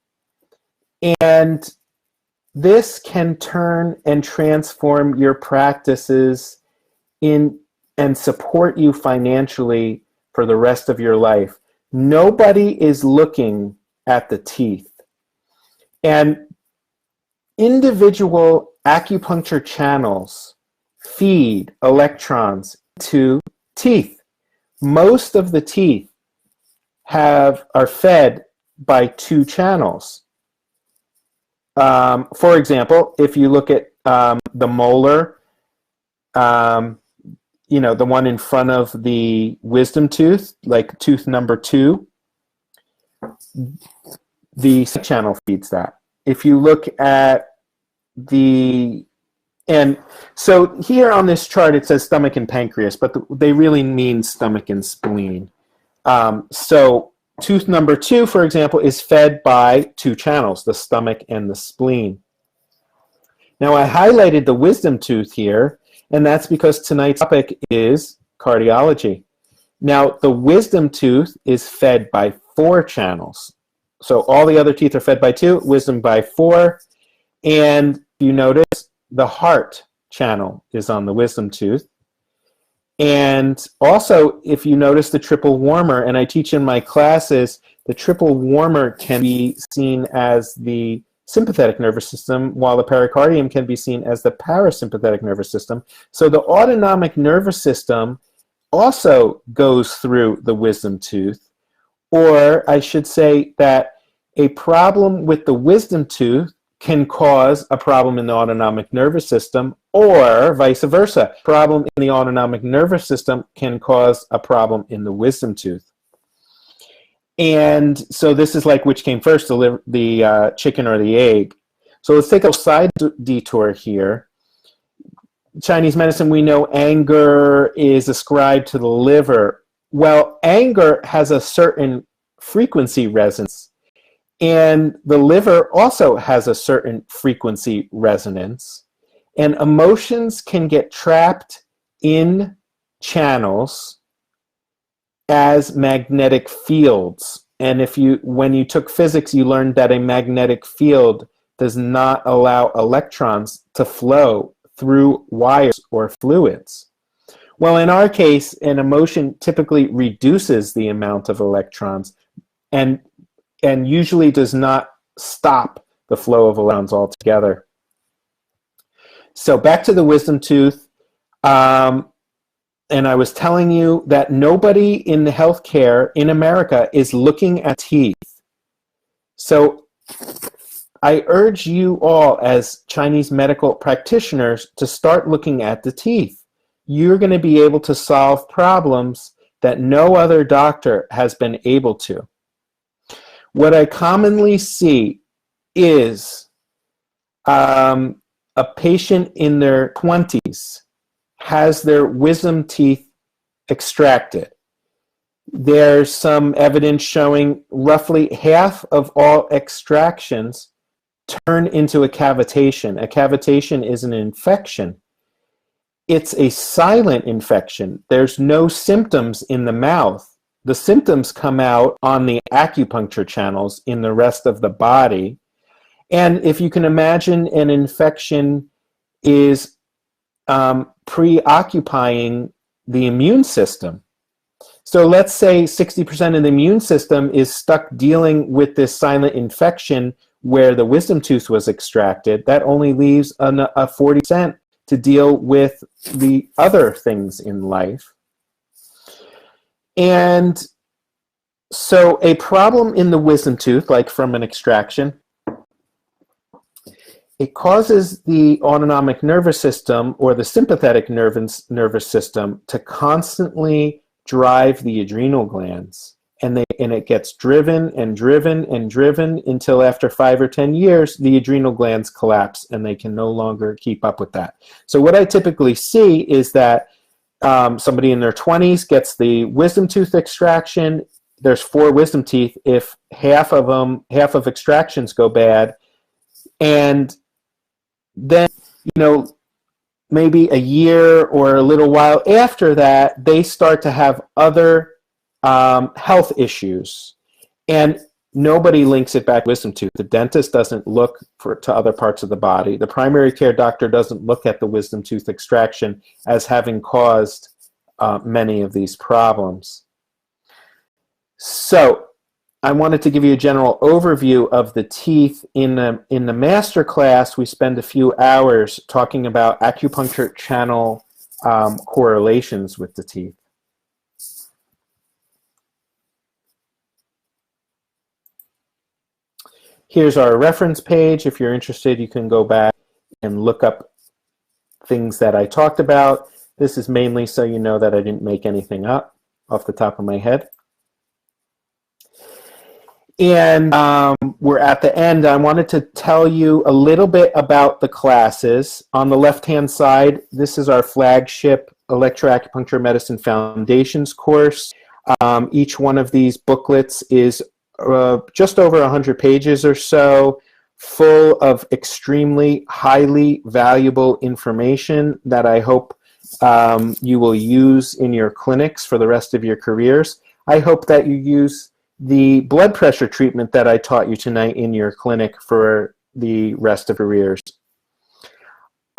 and this can turn and transform your practices in and support you financially for the rest of your life. Nobody is looking at the teeth. And individual acupuncture channels feed electrons to teeth. Most of the teeth are fed by 2 channels. For example, if you look at the molar, the one in front of the wisdom tooth, like tooth number 2, the channel feeds that. If you look at and so here on this chart it says stomach and pancreas, but they really mean stomach and spleen. So tooth number 2, for example, is fed by 2 channels, the stomach and the spleen. Now I highlighted the wisdom tooth here, and that's because tonight's topic is cardiology. Now the wisdom tooth is fed by 4 channels. So all the other teeth are fed by 2, wisdom by 4, and you notice the heart channel is on the wisdom tooth. And also, if you notice the triple warmer, and I teach in my classes, the triple warmer can be seen as the sympathetic nervous system, while the pericardium can be seen as the parasympathetic nervous system. So the autonomic nervous system also goes through the wisdom tooth, or I should say that a problem with the wisdom tooth can cause a problem in the autonomic nervous system, or vice versa. A problem in the autonomic nervous system can cause a problem in the wisdom tooth. And so this is like which came first, the chicken or the egg. So let's take a side detour here. Chinese medicine, we know anger is ascribed to the liver. Well, anger has a certain frequency resonance, and the liver also has a certain frequency resonance. And emotions can get trapped in channels as magnetic fields. And when you took physics, you learned that a magnetic field does not allow electrons to flow through wires or fluids. Well, in our case, an emotion typically reduces the amount of electrons and usually does not stop the flow of electrons altogether. So back to the wisdom tooth. And I was telling you that nobody in the healthcare in America is looking at teeth. So I urge you all as Chinese medical practitioners to start looking at the teeth. You're going to be able to solve problems that no other doctor has been able to. What I commonly see is a patient in their 20s has their wisdom teeth extracted. There's some evidence showing roughly half of all extractions turn into a cavitation. A cavitation is an infection. It's a silent infection. There's no symptoms in the mouth. The symptoms come out on the acupuncture channels in the rest of the body. And if you can imagine, an infection is preoccupying the immune system. So let's say 60% of the immune system is stuck dealing with this silent infection where the wisdom tooth was extracted. That only leaves a 40% to deal with the other things in life. And so a problem in the wisdom tooth, like from an extraction, it causes the autonomic nervous system or the sympathetic nervous system to constantly drive the adrenal glands. And it gets driven and driven and driven until after 5 or 10 years, the adrenal glands collapse and they can no longer keep up with that. So what I typically see is that somebody in their 20s gets the wisdom tooth extraction. There's 4 wisdom teeth. If half of extractions go bad, and then, maybe a year or a little while after that, they start to have other health issues. And nobody links it back to wisdom tooth. The dentist doesn't look to other parts of the body. The primary care doctor doesn't look at the wisdom tooth extraction as having caused many of these problems. So I wanted to give you a general overview of the teeth. In the master class, we spend a few hours talking about acupuncture channel correlations with the teeth. Here's our reference page. If you're interested, you can go back and look up things that I talked about. This is mainly so you know that I didn't make anything up off the top of my head. And we're at the end. I wanted to tell you a little bit about the classes. On the left-hand side, this is our flagship Electroacupuncture Medicine Foundations course. Each one of these booklets is just over 100 pages or so, full of extremely highly valuable information that I hope you will use in your clinics for the rest of your careers. I hope that you use the blood pressure treatment that I taught you tonight in your clinic for the rest of your careers.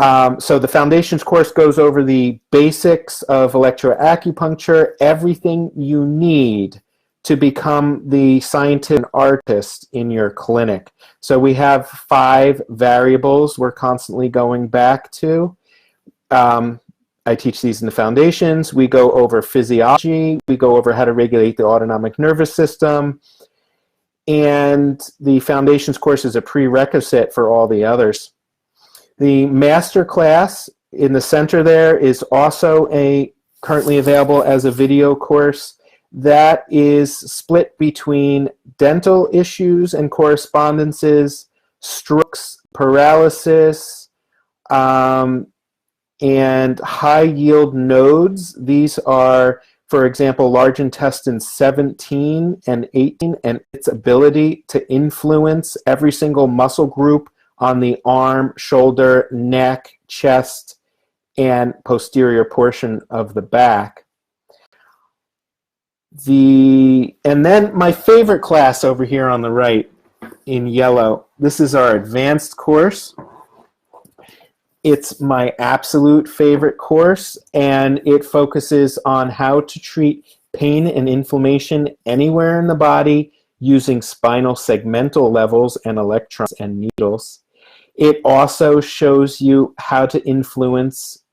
So the Foundations course goes over the basics of electroacupuncture, everything you need to become the scientist and artist in your clinic. So we have 5 variables we're constantly going back to. I teach these in the Foundations. We go over physiology. We go over how to regulate the autonomic nervous system. And the Foundations course is a prerequisite for all the others. The master class in the center there is also currently available as a video course. That is split between dental issues and correspondences, strokes, paralysis, and high-yield nodes. These are, for example, large intestine 17 and 18, and its ability to influence every single muscle group on the arm, shoulder, neck, chest, and posterior portion of the back. And then my favorite class over here on the right in yellow, this is our advanced course. It's my absolute favorite course, and it focuses on how to treat pain and inflammation anywhere in the body using spinal segmental levels and electrons and needles. It also shows you how to influence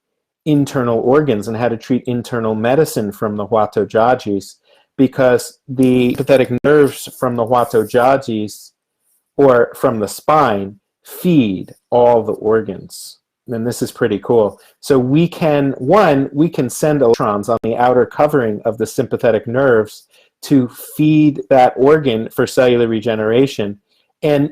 internal organs and how to treat internal medicine from the Huatojajis, because the sympathetic nerves from the Huatojajis, or from the spine, feed all the organs. And this is pretty cool. So we can send electrons on the outer covering of the sympathetic nerves to feed that organ for cellular regeneration.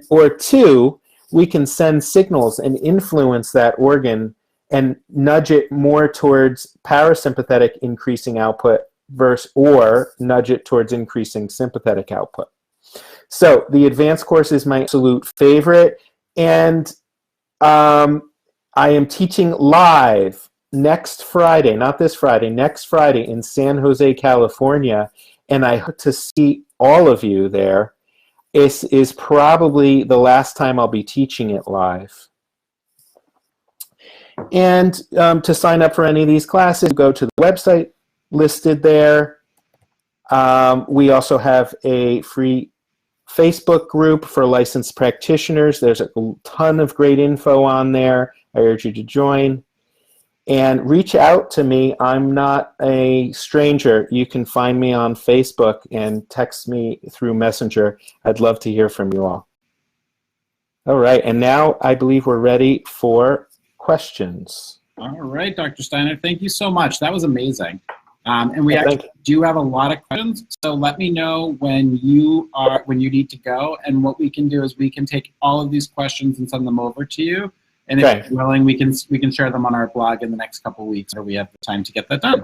Or two, we can send signals and influence that organ and nudge it more towards parasympathetic increasing output or nudge it towards increasing sympathetic output. So the advanced course is my absolute favorite, and I am teaching live next Friday, not this Friday, next Friday in San Jose, California, and I hope to see all of you there. This is probably the last time I'll be teaching it live. And to sign up for any of these classes, go to the website listed there. We also have a free Facebook group for licensed practitioners. There's a ton of great info on there. I urge you to join. And reach out to me. I'm not a stranger. You can find me on Facebook and text me through Messenger. I'd love to hear from you all. All right, and now I believe we're ready for questions. All right, Dr. Steiner, thank you so much. That was amazing. And we actually do have a lot of questions, so let me know when you need to go, and what we can do is we can take all of these questions and send them over to you. And if you're willing, we can share them on our blog in the next couple of weeks, or we have the time to get that done.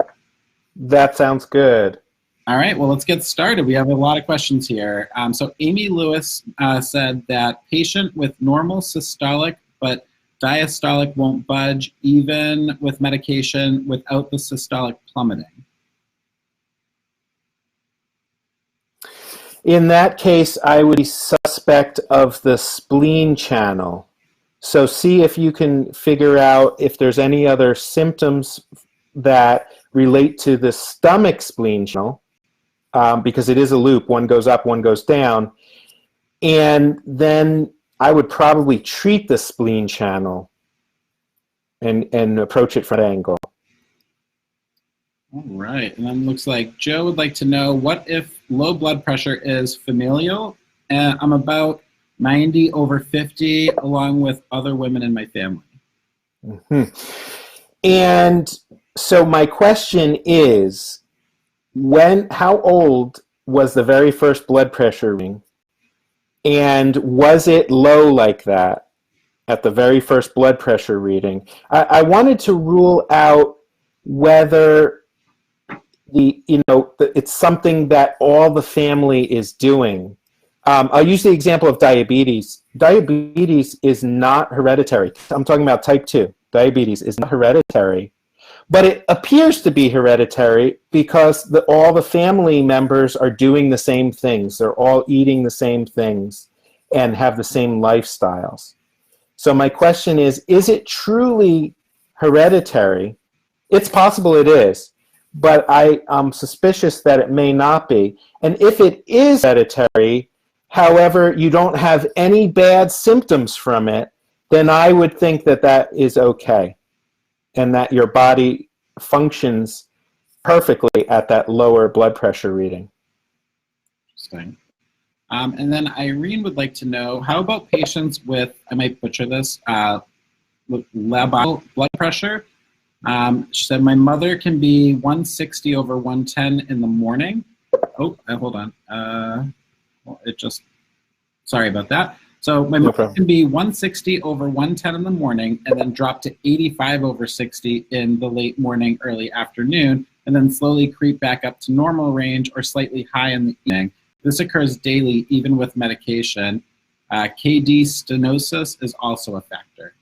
That sounds good. All right, well, let's get started. We have a lot of questions here. So Amy Lewis said that patient with normal systolic but diastolic won't budge even with medication without the systolic plummeting. In that case, I would be suspect of the spleen channel. So see if you can figure out if there's any other symptoms that relate to the stomach spleen channel, because it is a loop. One goes up, one goes down. And then I would probably treat the spleen channel and approach it from an angle. All right, and then looks like Joe would like to know, what if low blood pressure is familial? I'm about 90/50, along with other women in my family. Mm-hmm. And so my question is, how old was the very first blood pressure reading? And was it low like that at the very first blood pressure reading? I wanted to rule out whether it's something that all the family is doing. I'll use the example of diabetes. Diabetes is not hereditary. I'm talking about type 2. Diabetes is not hereditary. But it appears to be hereditary because all the family members are doing the same things. They're all eating the same things and have the same lifestyles. So my question is it truly hereditary? It's possible it is, but I'm suspicious that it may not be. And if it is hereditary, however, you don't have any bad symptoms from it, then I would think that that is okay, and that your body functions perfectly at that lower blood pressure reading. Interesting. And then Irene would like to know, how about patients with, I might butcher this, with labile blood pressure? She said, my mother can be 160/110 in the morning, Oh, hold on. Well, sorry about that. So my No mood problem. can be 160 over 110 in the morning and then drop to 85 over 60 in the late morning, early afternoon, and then slowly creep back up to normal range or slightly high in the evening. This occurs daily, even with medication. KD stenosis is also a factor.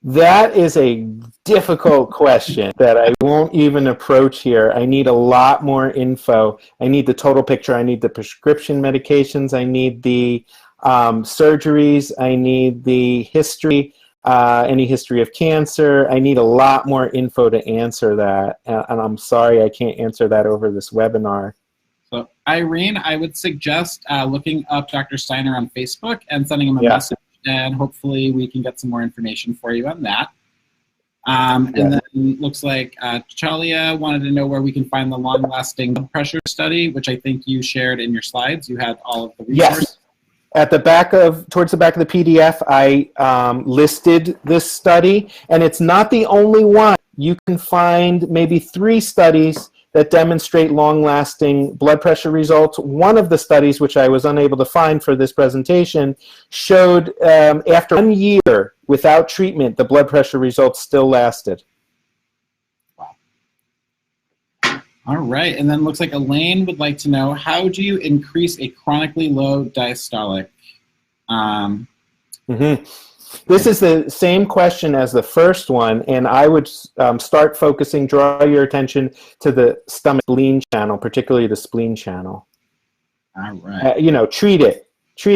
That is a difficult question that I won't even approach here. I need a lot more info. I need the total picture. I need the prescription medications. I need the surgeries. I need the history, any history of cancer. I need a lot more info to answer that. And I'm sorry I can't answer that over this webinar. So Irene, I would suggest looking up Dr. Steiner on Facebook and sending him a message, and hopefully we can get some more information for you on that. And then looks like Chalia wanted to know where we can find the long-lasting blood pressure study, which I think you shared in your slides. You had all of the resources. Yes. At the back towards the back of the PDF, I listed this study, and it's not the only one. You can find maybe 3 studies that demonstrate long-lasting blood pressure results. One of the studies, which I was unable to find for this presentation, showed after 1 year without treatment, the blood pressure results still lasted. Wow. All right, and then looks like Elaine would like to know, how do you increase a chronically low diastolic? This is the same question as the first one, and I would start focusing, draw your attention to the stomach spleen channel, particularly the spleen channel. All right. Treat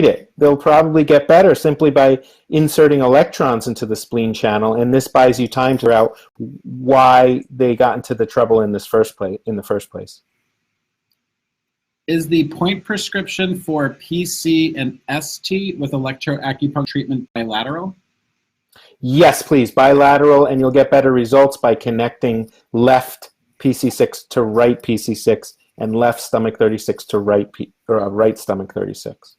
it. They'll probably get better simply by inserting electrons into the spleen channel, and this buys you time to figure out why they got into the trouble in the first place. Is the point prescription for PC and ST with electroacupuncture treatment bilateral? Yes, please, bilateral, and you'll get better results by connecting left PC6 to right PC6 and left stomach 36 to right stomach 36.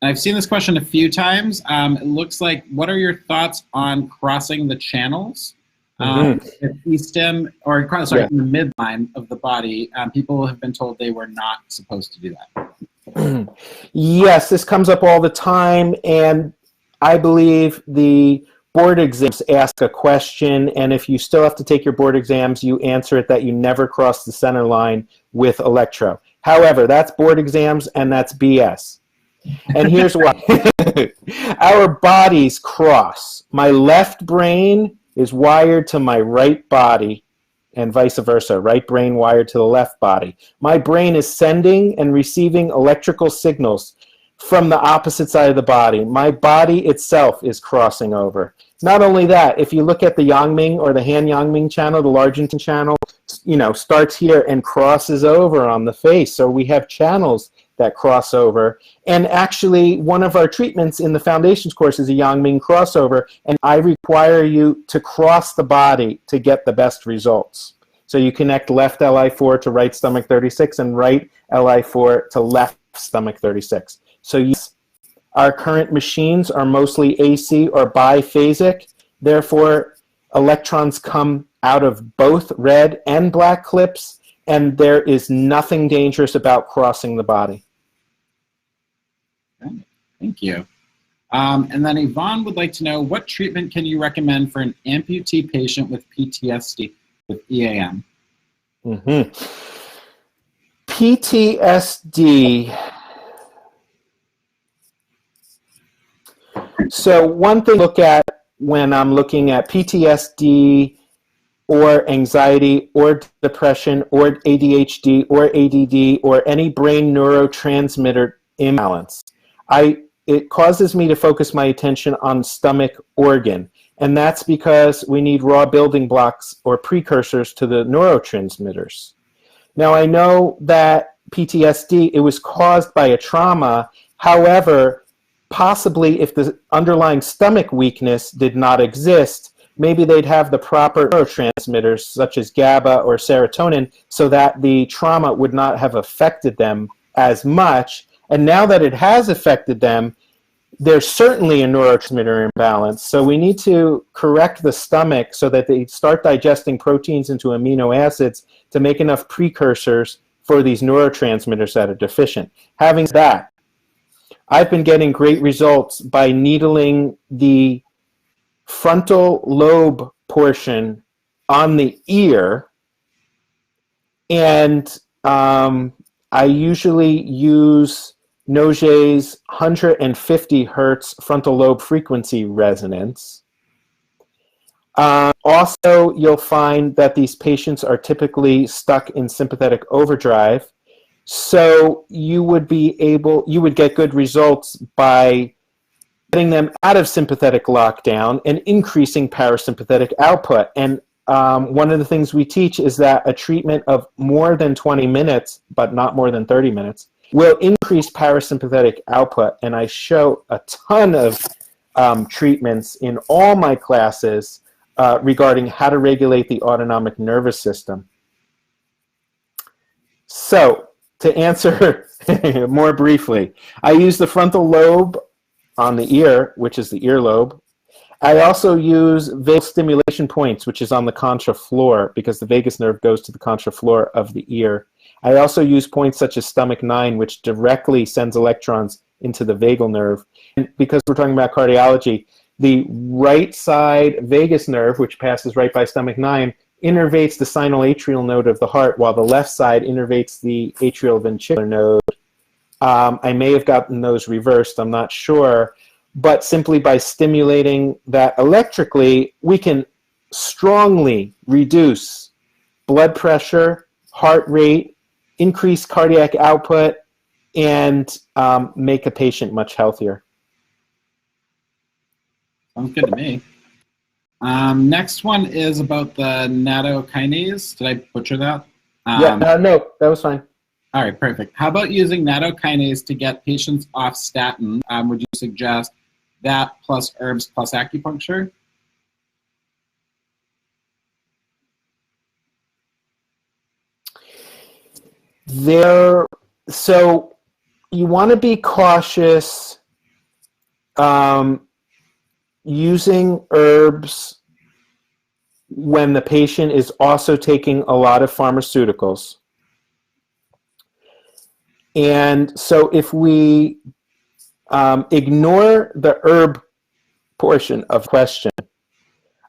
I've seen this question a few times. It looks like, what are your thoughts on crossing the channels? Eastem, or sorry, in the midline of the body, people have been told they were not supposed to do that. Yes, this comes up all the time, and I believe the board exams ask a question, and if you still have to take your board exams, you answer it that you never cross the center line with electro. However, that's board exams, and that's BS. And here's why. Our bodies cross. My left brain is wired to my right body and vice versa, right brain wired to the left body. My brain is sending and receiving electrical signals from the opposite side of the body. My body itself is crossing over. Not only that, if you look at the Yangming or the Han Yangming channel, the Largenton channel, starts here and crosses over on the face. So we have channels that cross over. And actually, one of our treatments in the foundations course is a Yangming crossover, and I require you to cross the body to get the best results. So you connect left LI4 to right stomach 36 and right LI4 to left stomach 36. So yes, our current machines are mostly AC or biphasic. Therefore, electrons come out of both red and black clips, and there is nothing dangerous about crossing the body. Okay. Thank you. And then Yvonne would like to know, what treatment can you recommend for an amputee patient with PTSD with EAM? PTSD. So one thing to look at when I'm looking at PTSD or anxiety or depression or ADHD or ADD or any brain neurotransmitter imbalance, it causes me to focus my attention on stomach organ. And that's because we need raw building blocks or precursors to the neurotransmitters. Now, I know that PTSD, it was caused by a trauma. However, possibly if the underlying stomach weakness did not exist, maybe they'd have the proper neurotransmitters such as GABA or serotonin so that the trauma would not have affected them as much. And now that it has affected them, there's certainly a neurotransmitter imbalance. So we need to correct the stomach so that they start digesting proteins into amino acids to make enough precursors for these neurotransmitters that are deficient. Having said that, I've been getting great results by needling the frontal lobe portion on the ear, and I usually use Noget's 150 hertz frontal lobe frequency resonance. Also, you'll find that these patients are typically stuck in sympathetic overdrive, so you would get good results by getting them out of sympathetic lockdown and increasing parasympathetic output. And one of the things we teach is that a treatment of more than 20 minutes, but not more than 30 minutes, will increase parasympathetic output. And I show a ton of treatments in all my classes regarding how to regulate the autonomic nervous system. So, to answer more briefly, I use the frontal lobe on the ear, which is the earlobe. I also use vagal stimulation points, which is on the concha floor, because the vagus nerve goes to the concha floor of the ear. I also use points such as stomach 9, which directly sends electrons into the vagal nerve. And because we're talking about cardiology, the right side vagus nerve, which passes right by stomach 9, innervates the sinoatrial node of the heart, while the left side innervates the atrioventricular node. I may have gotten those reversed, I'm not sure, but simply by stimulating that electrically, we can strongly reduce blood pressure, heart rate, increase cardiac output, and make a patient much healthier. Sounds good to me. Next one is about the nattokinase. Did I butcher that? No, that was fine. All right, perfect. How about using nattokinase to get patients off statin? Would you suggest that plus herbs plus acupuncture? So you want to be cautious using herbs when the patient is also taking a lot of pharmaceuticals. And so if we ignore the herb portion of the question,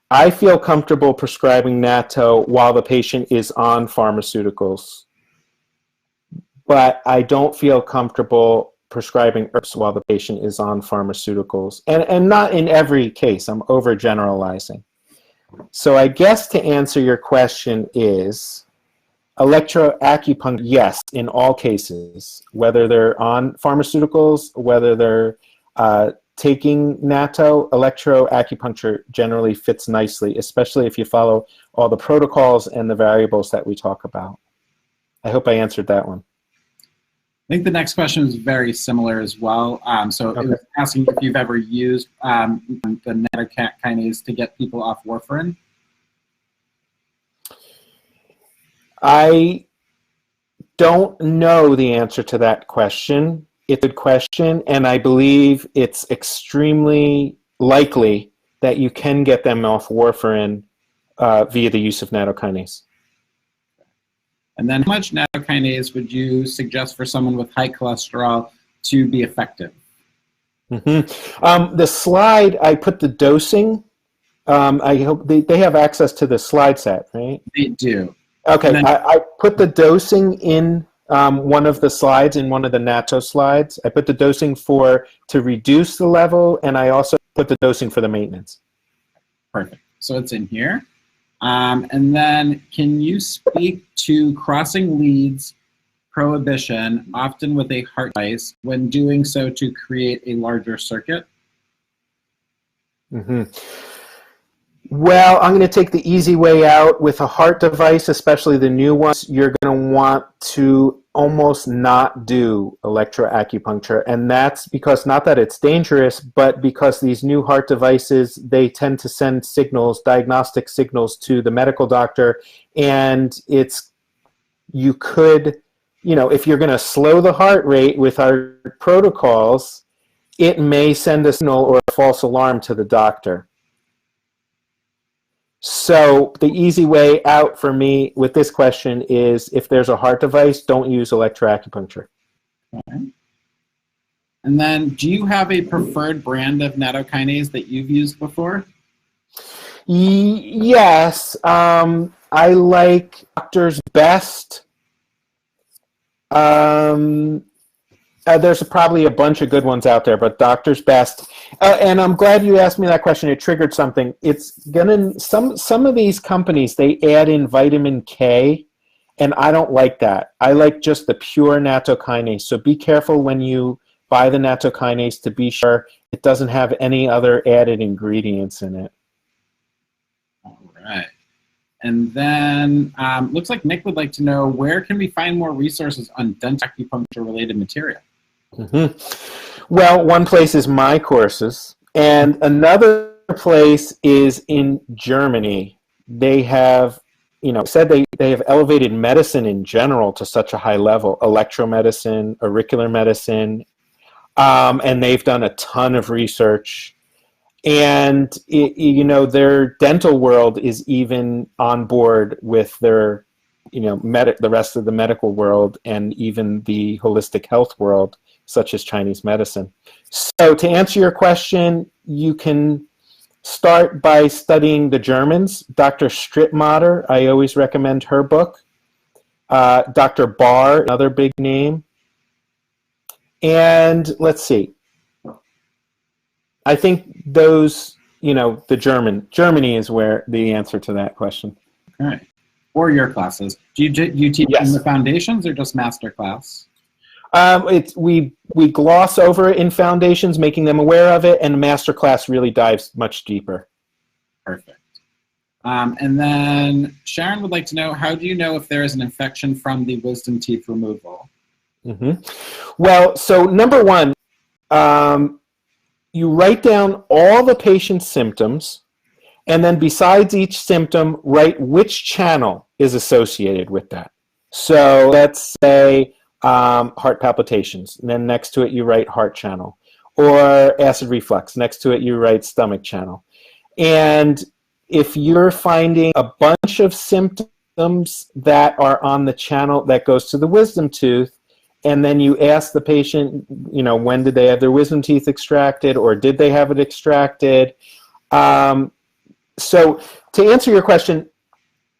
I feel comfortable prescribing natto while the patient is on pharmaceuticals. But I don't feel comfortable prescribing herbs while the patient is on pharmaceuticals. And not in every case, I'm overgeneralizing. So I guess to answer your question is, electroacupuncture, yes, in all cases, whether they're on pharmaceuticals, whether they're taking natto, electroacupuncture generally fits nicely, especially if you follow all the protocols and the variables that we talk about. I hope I answered that one. I think the next question is very similar as well. It was asking if you've ever used the nattokinase to get people off warfarin. I don't know the answer to that question. It's a good question, and I believe it's extremely likely that you can get them off warfarin via the use of nattokinase. And then how much nattokinase would you suggest for someone with high cholesterol to be effective? The slide, I put the dosing. I hope they have access to the slide set, right? They do. Okay, I put the dosing in one of the slides, in one of the natto slides. I put the dosing to reduce the level, and I also put the dosing for the maintenance. Perfect. So it's in here. And then can you speak to crossing leads prohibition, often with a heart device, when doing so to create a larger circuit? Well, I'm going to take the easy way out. With a heart device, especially the new ones, you're going to want to almost not do electroacupuncture. And that's because, not that it's dangerous, but because these new heart devices, they tend to send signals, diagnostic signals, to the medical doctor. And you could, if you're going to slow the heart rate with our protocols, it may send a signal or a false alarm to the doctor. So the easy way out for me with this question is if there's a heart device, don't use electroacupuncture. Okay. And then, do you have a preferred brand of nattokinase that you've used before? Yes. I like Doctor's Best. There's probably a bunch of good ones out there, but Doctor's Best. And I'm glad you asked me that question. It triggered something. It's gonna some of these companies, they add in vitamin K, and I don't like that. I like just the pure nattokinase. So be careful when you buy the nattokinase to be sure it doesn't have any other added ingredients in it. All right. And then, looks like Nick would like to know, where can we find more resources on dental acupuncture-related material? Mm-hmm. Well, one place is my courses, and another place is in Germany. They have, said they have elevated medicine in general to such a high level, electromedicine, auricular medicine, and they've done a ton of research. And, their dental world is even on board with their, the rest of the medical world and even the holistic health world, such as Chinese medicine. So to answer your question, you can start by studying the Germans. Dr. Strittmatter, I always recommend her book. Dr. Barr, another big name. And let's see. I think those, Germany is where the answer to that question. All right. Or your classes. Do you teach Yes. in the foundations or just master class? We gloss over it in foundations, making them aware of it, and master class really dives much deeper. Perfect. And then Sharon would like to know, how do you know if there is an infection from the wisdom teeth removal? Mm-hmm. Well, so number one, you write down all the patient's symptoms, and then besides each symptom, write which channel is associated with that. So let's say heart palpitations, and then next to it you write heart channel. Or acid reflux, next to it you write stomach channel. And if you're finding a bunch of symptoms that are on the channel that goes to the wisdom tooth, and then you ask the patient, when did they have their wisdom teeth extracted, or did they have it extracted? So to answer your question,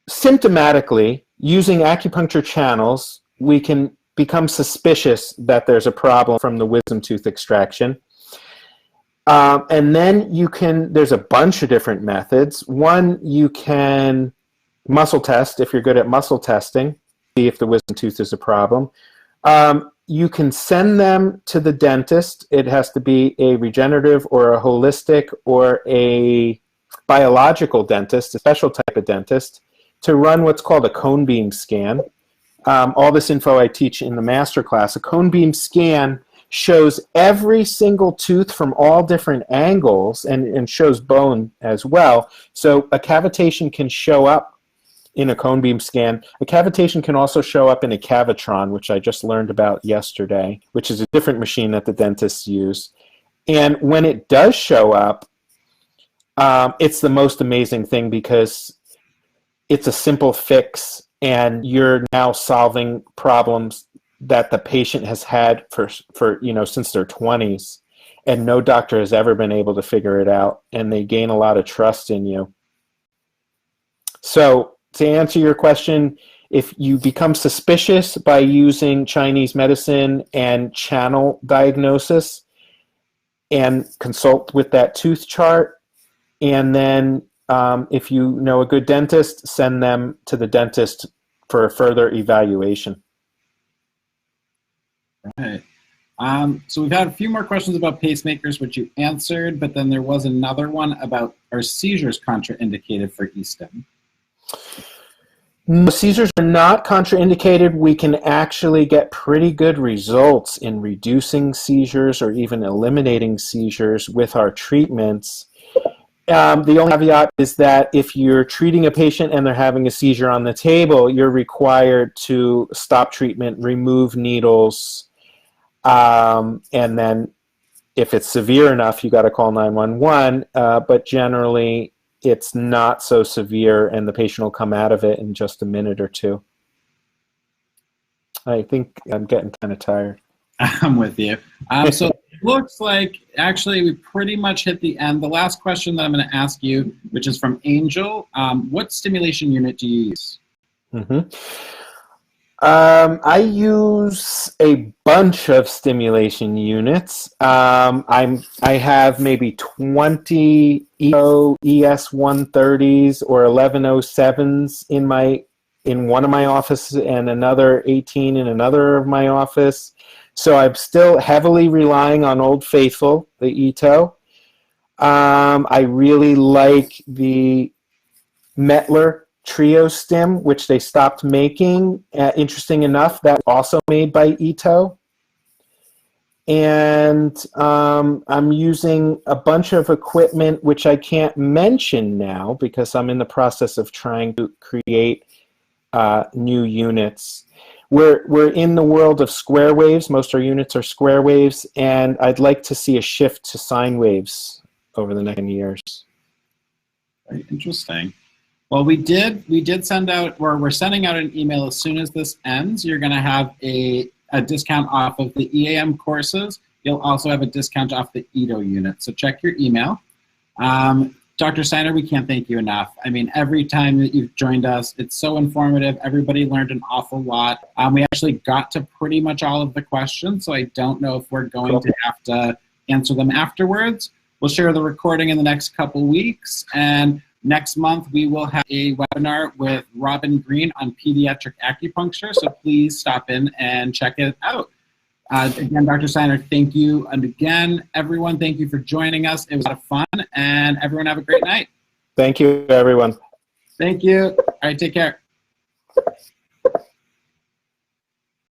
symptomatically, using acupuncture channels, we can become suspicious that there's a problem from the wisdom tooth extraction. And then there's a bunch of different methods. One, you can muscle test if you're good at muscle testing, see if the wisdom tooth is a problem. You can send them to the dentist. It has to be a regenerative or a holistic or a biological dentist, a special type of dentist, to run what's called a cone beam scan. All this info I teach in the master class. A cone beam scan shows every single tooth from all different angles and shows bone as well. So a cavitation can show up in a cone beam scan. A cavitation can also show up in a Cavitron, which I just learned about yesterday, which is a different machine that the dentists use. And when it does show up, it's the most amazing thing because it's a simple fix and you're now solving problems that the patient has had for since their 20s, and no doctor has ever been able to figure it out, and they gain a lot of trust in you. So to answer your question, if you become suspicious by using Chinese medicine and channel diagnosis, and consult with that tooth chart, and then if you know a good dentist, send them to the dentist for a further evaluation. Right. So we've had a few more questions about pacemakers, which you answered, but then there was another one about, are seizures contraindicated for e-stim? Seizures are not contraindicated. We can actually get pretty good results in reducing seizures or even eliminating seizures with our treatments. The only caveat is that if you're treating a patient and they're having a seizure on the table, you're required to stop treatment, remove needles, and then if it's severe enough, you got to call 911, but generally it's not so severe and the patient will come out of it in just a minute or two. I think I'm getting kind of tired. I'm with you. So it looks like actually we pretty much hit the end. The last question that I'm going to ask you, which is from Angel, what stimulation unit do you use? I use a bunch of stimulation units. I have maybe 20 EO ES130s or 1107s in one of my offices and another 18 in another of my office. So I'm still heavily relying on Old Faithful, the Ito. I really like the Mettler Trio Stim, which they stopped making. Interesting enough, that's also made by Ito. And I'm using a bunch of equipment which I can't mention now because I'm in the process of trying to create new units. We're in the world of square waves. Most of our units are square waves, and I'd like to see a shift to sine waves over the next years. Very interesting. Well, we did send out, or we're sending out an email as soon as this ends. You're going to have a discount off of the EAM courses. You'll also have a discount off the Ito unit. So check your email. Dr. Steiner, we can't thank you enough. I mean, every time that you've joined us, it's so informative. Everybody learned an awful lot. We actually got to pretty much all of the questions, so I don't know if we're going to have to answer them afterwards. We'll share the recording in the next couple weeks, and next month we will have a webinar with Robin Green on pediatric acupuncture, so please stop in and check it out. Again, Dr. Steiner, thank you. And again, everyone, thank you for joining us. It was a lot of fun, and everyone have a great night. Thank you, everyone. Thank you. All right, take care.